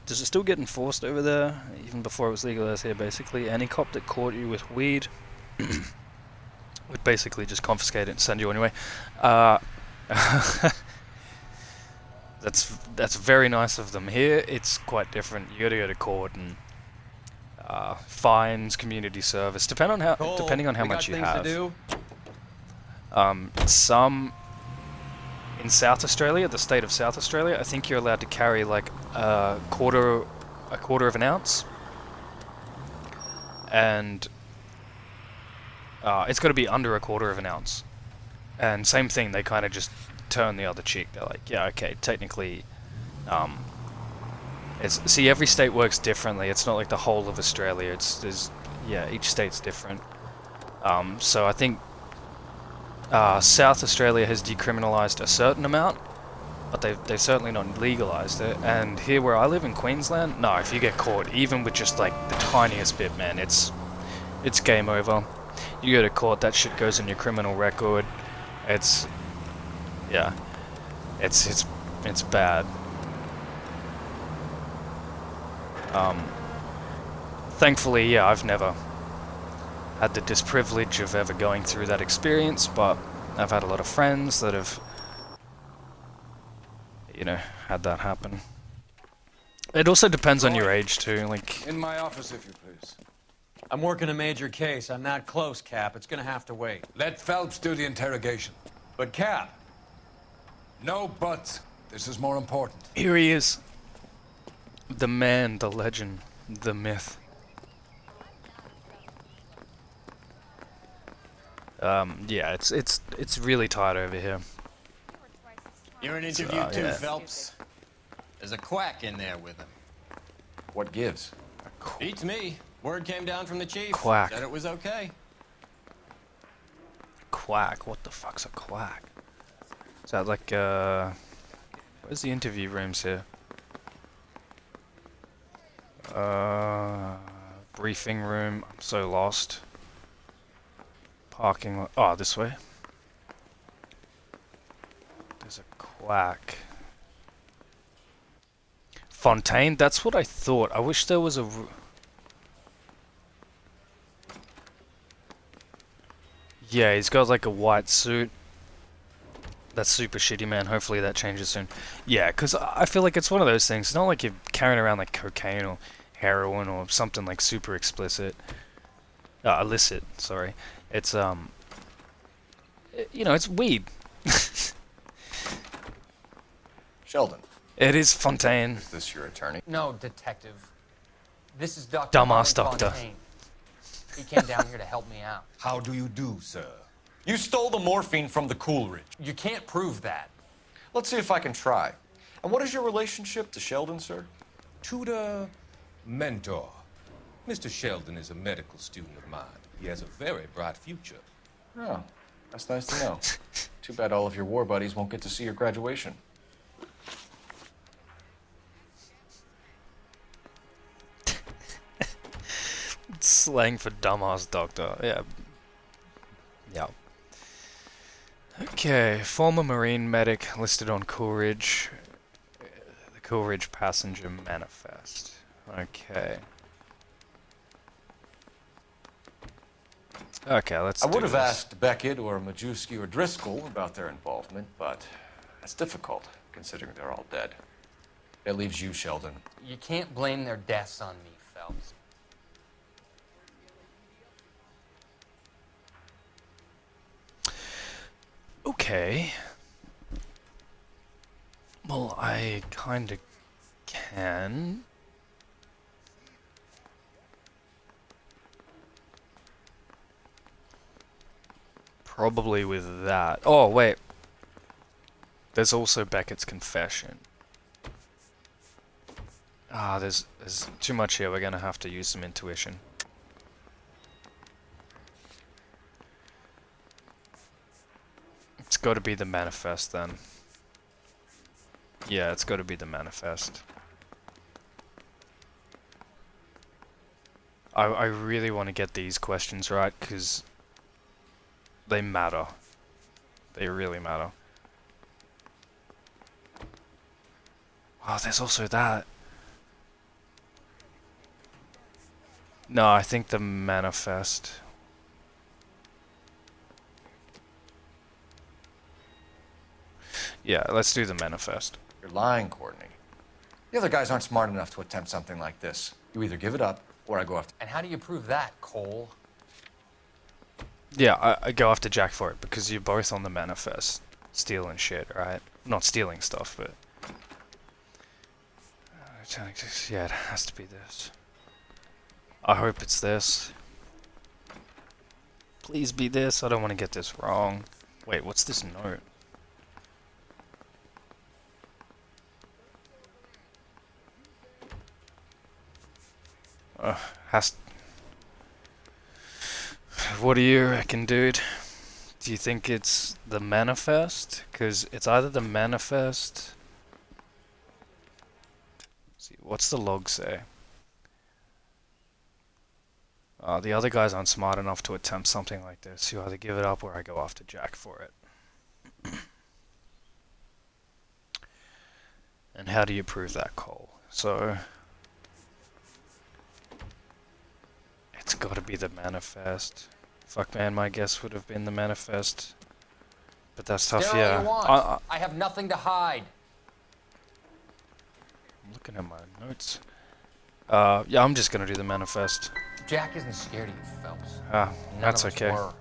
Does it still get enforced over there, even before it was legalized here, basically? Any cop that caught you with weed would basically just confiscate it and send you anyway. That's very nice of them. Here, it's quite different. You gotta go to court and fines, community service, depending on how much you have. Some in South Australia, the state of South Australia, I think you're allowed to carry like a quarter of an ounce, and it's got to be under a quarter of an ounce. And same thing, they kind of just turn the other cheek. They're like, yeah, okay, technically, see, every state works differently. It's not like the whole of Australia. Each state's different. So I think South Australia has decriminalised a certain amount, but they've certainly not legalised it. And here where I live in Queensland, no, if you get caught, even with just like the tiniest bit, man, it's game over. You go to court, that shit goes in your criminal record. It's bad. Thankfully, yeah, I've never had the disprivilege of ever going through that experience, but I've had a lot of friends that have, had that happen. It also depends on your age too, like... In my office, if you please. I'm working a major case. I'm not close, Cap. It's gonna have to wait. Let Phelps do the interrogation. But, Cap... No buts. This is more important. Here he is. The man, the legend, the myth. Yeah, it's really tight over here. You're an interview too, Phelps. There's a quack in there with him. What gives? Beats me. Word came down from the chief. Quack. Said it was okay. Quack? What the fuck's a quack? Is that like, where's the interview rooms here? Briefing room. I'm so lost. Parking lot. Oh, this way. There's a quack. Fontaine? That's what I thought. I wish there was a... Yeah, he's got like a white suit. That's super shitty, man. Hopefully that changes soon. Yeah, because I feel like it's one of those things. It's not like you're carrying around like cocaine or heroin or something like super explicit. Illicit, sorry. It's, it's weed. Sheldon. It is Fontaine. Is this your attorney? No, detective. This is Dr. Dumbass Martin doctor. Fontaine. He came down here to help me out. How do you do, sir? You stole the morphine from the Coolidge. You can't prove that. Let's see if I can try. And what is your relationship to Sheldon, sir? Tutor, mentor. Mr. Sheldon is a medical student of mine. He has a very bright future. Oh, that's nice to know. Too bad all of your war buddies won't get to see your graduation. Slang for dumbass doctor. Yeah. Yeah. Okay, former Marine medic listed on Coolidge. The Coolidge passenger manifest. Okay. Okay, let's I do would have this. asked Beckett or Majewski or Driscoll about their involvement, but that's difficult, considering they're all dead. That leaves you, Sheldon. You can't blame their deaths on me, Phelps. Okay. Well, I kinda can. Probably with that. Oh, wait. There's also Beckett's confession. Ah, there's too much here. We're gonna have to use some intuition. It's got to be the manifest then. Yeah, it's got to be the manifest. I really want to get these questions right because they matter. They really matter. Oh, there's also that. No, I think the manifest. Yeah, let's do the manifest. You're lying, Courtney. The other guys aren't smart enough to attempt something like this. You either give it up, or I go after... And how do you prove that, Cole? Yeah, I go after Jack for it, because you're both on the manifest. Stealing shit, right? Not stealing stuff, but... Yeah, it has to be this. I hope it's this. Please be this, I don't want to get this wrong. Wait, what's this note? Has. What do you reckon, dude? Do you think it's the manifest? Because it's either the manifest. Let's see, what's the log say? The other guys aren't smart enough to attempt something like this. You either give it up or I go after Jack for it. And how do you prove that, Cole? So. It's gotta be the manifest. Fuck man, my guess would have been the manifest. But that's tough, Stare all yeah. you want. I have nothing to hide. I'm looking at my notes. Yeah, I'm just gonna do the manifest. Jack isn't scared of you, Phelps. That's None of us okay. were.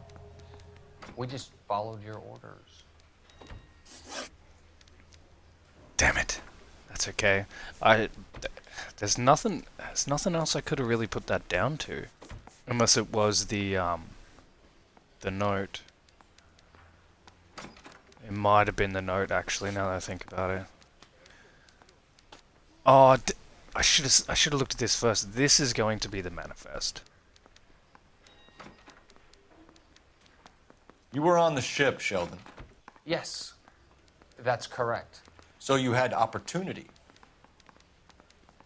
We just followed your orders. Damn it. That's okay. There's nothing else I could have really put that down to. Unless it was the note. It might have been the note, actually, now that I think about it. Oh, I should have looked at this first. This is going to be the manifest. You were on the ship, Sheldon. Yes, that's correct. So you had opportunity.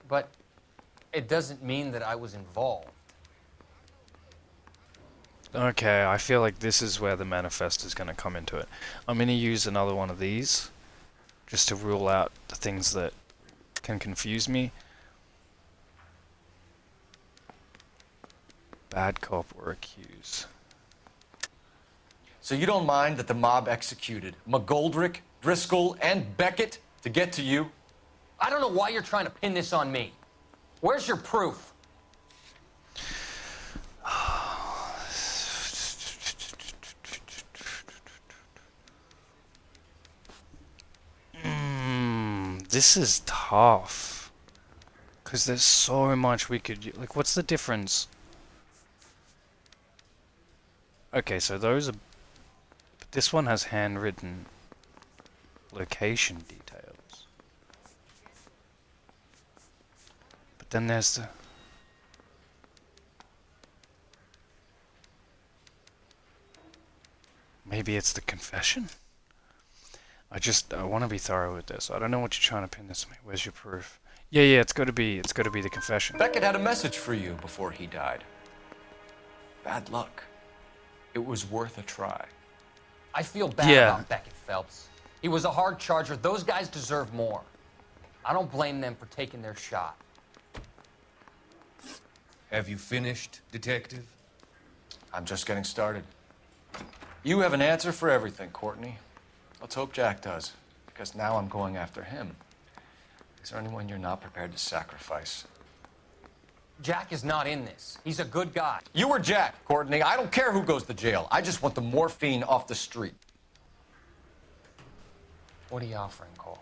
But it doesn't mean that I was involved. Okay, I feel like this is where the manifest is going to come into it. I'm going to use another one of these, just to rule out the things that can confuse me. Bad cop or accuse. So you don't mind that the mob executed McGoldrick, Driscoll, and Beckett to get to you? I don't know why you're trying to pin this on me. Where's your proof? This is tough. Because there's so much we could... Like, what's the difference? Okay, so those are... But this one has handwritten location details. But then there's the... Maybe it's the confession? I want to be thorough with this. I don't know what you're trying to pin this on me. Where's your proof? Yeah, it's got to be the confession. Beckett had a message for you before he died. Bad luck. It was worth a try. I feel bad about Beckett, Phelps. He was a hard charger. Those guys deserve more. I don't blame them for taking their shot. Have you finished, Detective? I'm just getting started. You have an answer for everything, Courtney. Let's hope Jack does, because now I'm going after him. Is there anyone you're not prepared to sacrifice? Jack is not in this. He's a good guy. You or Jack, Courtney. I don't care who goes to jail. I just want the morphine off the street. What are you offering, Cole?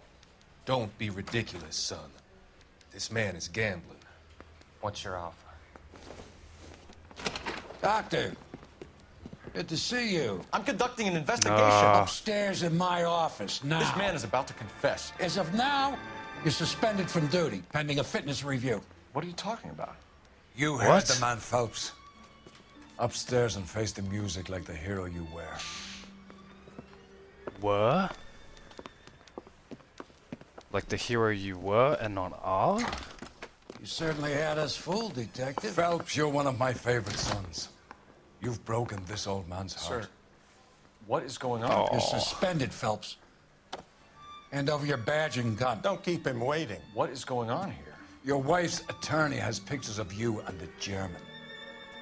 Don't be ridiculous, son. This man is gambling. What's your offer? Doctor, good to see you. I'm conducting an investigation. Upstairs in my office, now. This man is about to confess. As of now, you're suspended from duty, pending a fitness review. What are you talking about? You heard the man, Phelps. Upstairs and face the music like the hero you were. Were? Like the hero you were and not are? You certainly had us fooled, Detective. Phelps, you're one of my favorite sons. You've broken this old man's heart. Sir, what is going on? You're suspended, Phelps. Hand over your badge and gun. Don't keep him waiting. What is going on here? Your wife's attorney has pictures of you and the German.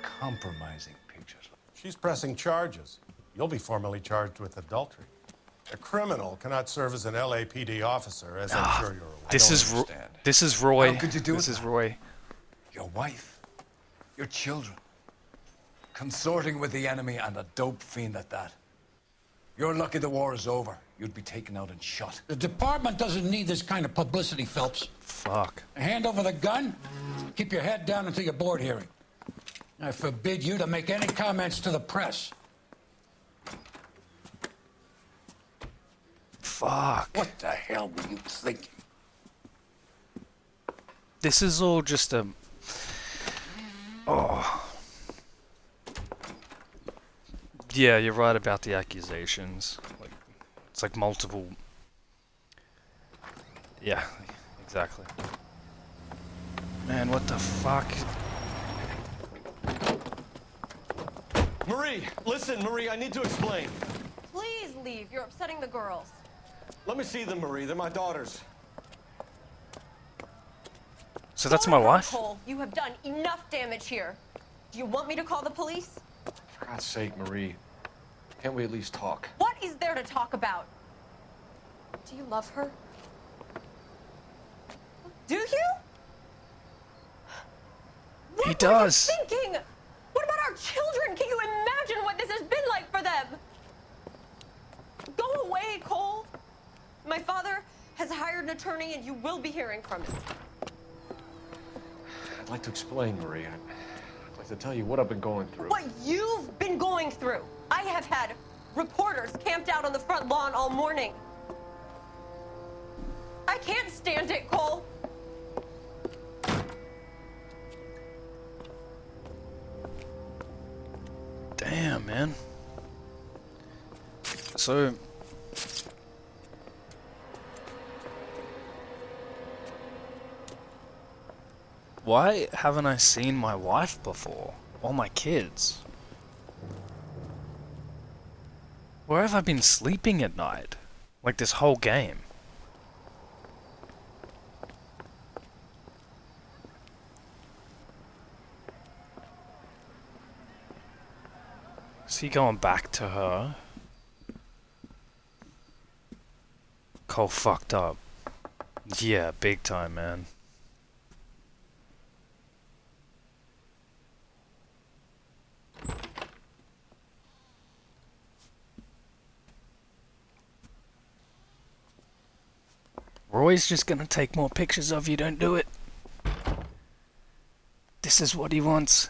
Compromising pictures. She's pressing charges. You'll be formally charged with adultery. A criminal cannot serve as an LAPD officer, as I'm sure you're aware. This is Roy. How could you do this it? Is Roy. Your wife, your children, consorting with the enemy and a dope fiend at that. You're lucky the war is over. You'd be taken out and shot. The department doesn't need this kind of publicity, Phelps. Fuck. Hand over the gun. Keep your head down until your board hearing. I forbid you to make any comments to the press. Fuck. What the hell were you thinking? This is all just a... Oh. Yeah, you're right about the accusations. Like, it's like multiple... Yeah, exactly. Man, what the fuck? Marie, listen, Marie, I need to explain. Please leave. You're upsetting the girls. Let me see them, Marie. They're my daughters. So that's my wife? Cole, you have done enough damage here. Do you want me to call the police? For God's sake, Marie. Can't we at least talk? What is there to talk about? Do you love her? Do you? He does. What were you thinking? What about our children? Can you imagine what this has been like for them? Go away, Cole. My father has hired an attorney and you will be hearing from him. I'd like to explain, Marie. I'd like to tell you what I've been going through. What you've been going through. I have had reporters camped out on the front lawn all morning. I can't stand it, Cole. Damn, man. So... Why haven't I seen my wife before? Or my kids? Where have I been sleeping at night? Like this whole game? Is he going back to her? Cole fucked up. Yeah, big time, man. Roy Roy's just gonna take more pictures of you, don't do it. This is what he wants.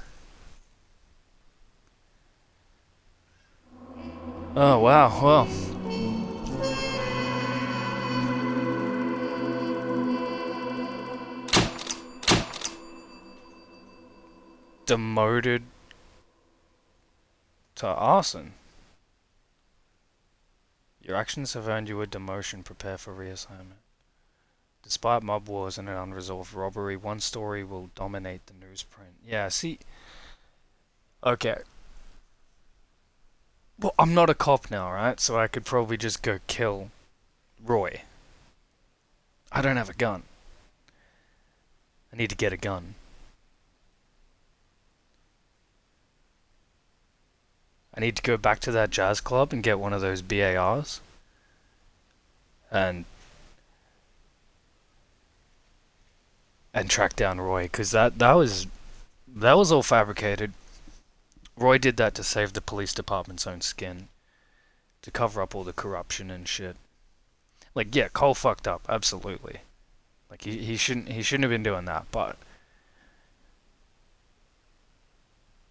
Oh wow, well. Demoted to arson. Your actions have earned you a demotion. Prepare for reassignment. Despite mob wars and an unresolved robbery, one story will dominate the newsprint. Yeah, see... Okay. Well, I'm not a cop now, right? So I could probably just go kill Roy. I don't have a gun. I need to get a gun. I need to go back to that jazz club and get one of those BARs. And track down Roy, because that was all fabricated. Roy did that to save the police department's own skin, to cover up all the corruption and shit. Like, yeah, Cole fucked up, absolutely. Like, he shouldn't have been doing that, but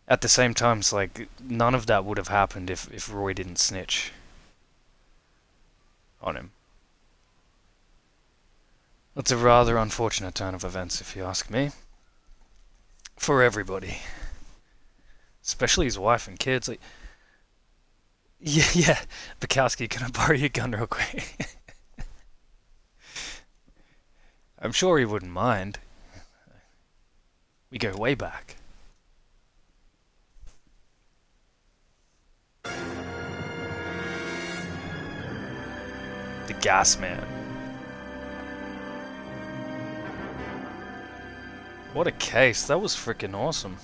at the same time, it's like none of that would have happened if Roy didn't snitch on him. It's a rather unfortunate turn of events, if you ask me. For everybody. Especially his wife and kids. Like, yeah, Bukowski, can I borrow your gun real quick? I'm sure he wouldn't mind. We go way back. The Gas Man. What a case. That was freaking awesome.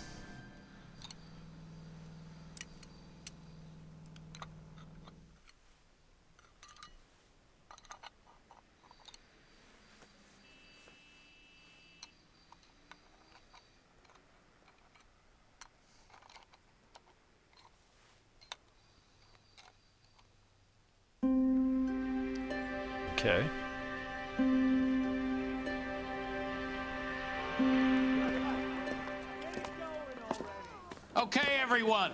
Okay. Okay, everyone,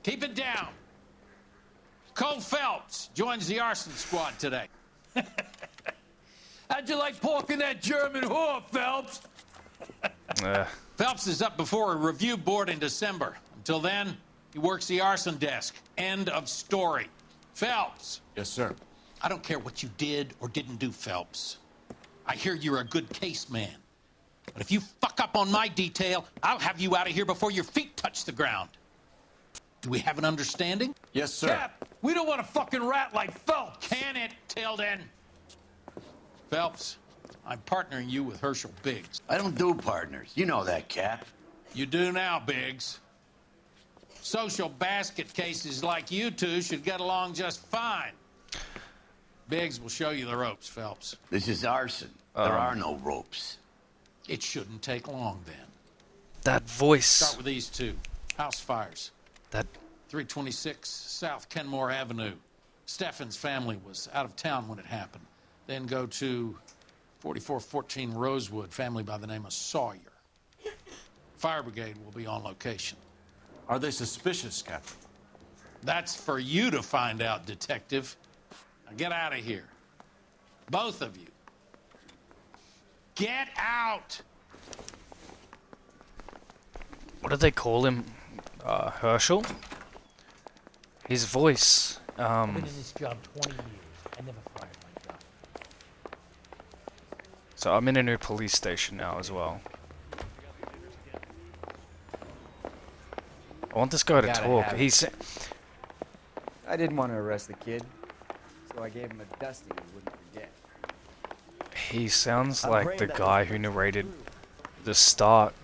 keep it down. Cole Phelps joins the arson squad today. How'd you like porking that German whore, Phelps? Phelps is up before a review board in December. Until then, he works the arson desk. End of story. Phelps. Yes, sir. I don't care what you did or didn't do, Phelps. I hear you're a good case man. But if you fuck up on my detail, I'll have you out of here before your feet touch the ground. Do we have an understanding? Yes, sir. Cap, we don't want a fucking rat like Phelps. Can it, Tilden? Phelps, I'm partnering you with Herschel Biggs. I don't do partners. You know that, Cap. You do now, Biggs. Social basket cases like you two should get along just fine. Biggs will show you the ropes, Phelps. This is arson. There are no ropes. It shouldn't take long, then. That voice. Start with these two. House fires. That 326 South Kenmore Avenue. Steffen's family was out of town when it happened. Then go to 4414 Rosewood, family by the name of Sawyer. Fire brigade will be on location. Are they suspicious, Captain? That's for you to find out, Detective. Now get out of here. Both of you. Get out! What do they call him? Herschel? His voice. I've been in this job 20 years. I never fired my job. So I'm in a new police station now as well. I want this guy to talk. I didn't want to arrest the kid, so I gave him a dusting he wouldn't forget. He sounds like the guy who narrated the start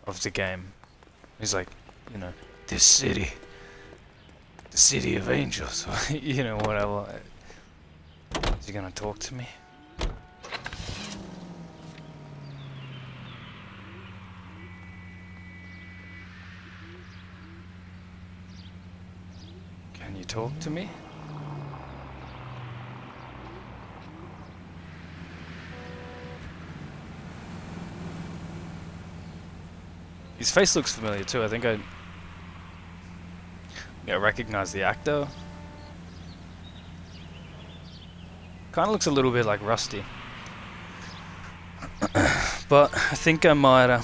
of the game. He's like, you know, this city, the city of angels, you know, whatever. Is he gonna talk to me? Can you talk to me? His face looks familiar too. I think I recognize the actor. Kind of looks a little bit like Rusty. But I think I might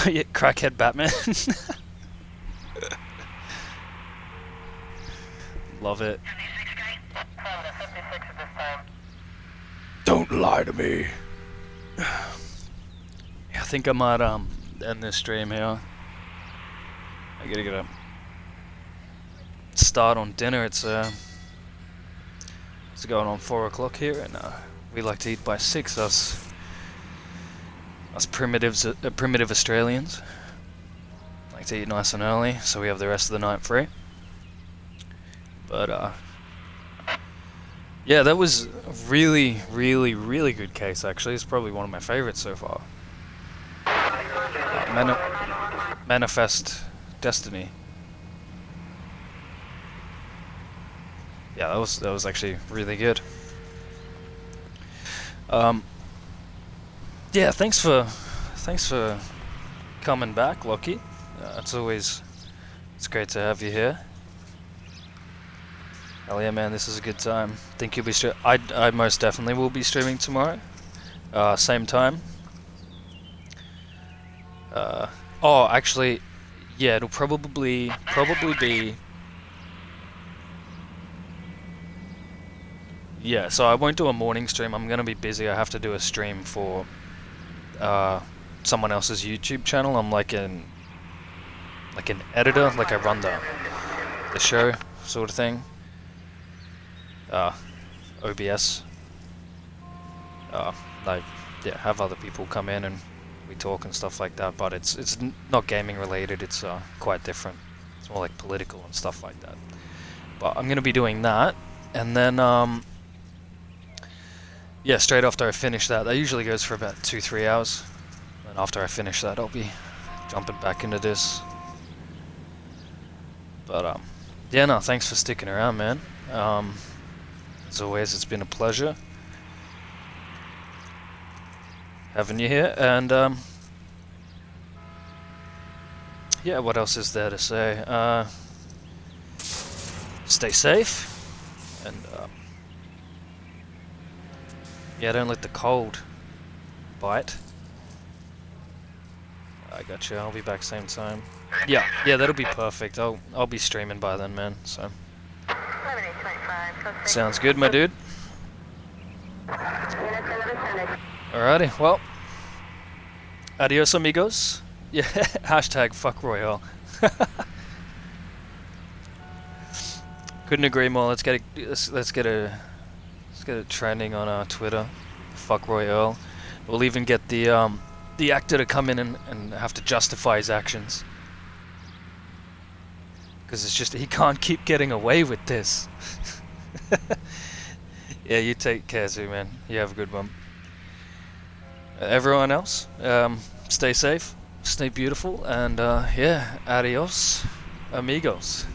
yeah, crackhead Batman. Love it. Don't lie to me. Yeah, I think I might end this stream here. I gotta get a start on dinner. It's going on 4 o'clock here, and we like to eat by 6. Us primitive Australians like to eat nice and early, so we have the rest of the night free. But yeah, that was a really, really, really good case. Actually, it's probably one of my favorites so far. Manifest Destiny. Yeah, that was actually really good. Yeah, thanks for coming back, Lockie. It's great to have you here. Hell yeah, man, this is a good time. Think you'll be I most definitely will be streaming tomorrow. Same time. Oh, actually, yeah, it'll probably be. Yeah, so I won't do a morning stream. I'm gonna be busy. I have to do a stream for someone else's YouTube channel. I'm like an editor, like I run the show sort of thing. OBS. Like, yeah, have other people come in and we talk and stuff like that. But it's not gaming related. It's quite different. It's more like political and stuff like that. But I'm gonna be doing that, and then yeah, straight after I finish that usually goes for about 2-3 hours. And after I finish that, I'll be jumping back into this. But yeah, no, thanks for sticking around, man. As always, it's been a pleasure having you here, and yeah, what else is there to say? Stay safe, and yeah, don't let the cold bite. I got you. I'll be back same time. Yeah, that'll be perfect. I'll be streaming by then, man. So sounds good, my dude. Alrighty, well, adios, amigos. Yeah, hashtag fuck Royale. Couldn't agree more. Let's get it trending on Twitter. Fuck Royale. We'll even get the actor to come in and have to justify his actions. Because it's just, he can't keep getting away with this. Yeah, you take care too, man. You have a good one. Everyone else, stay safe, stay beautiful, and yeah, adios, amigos.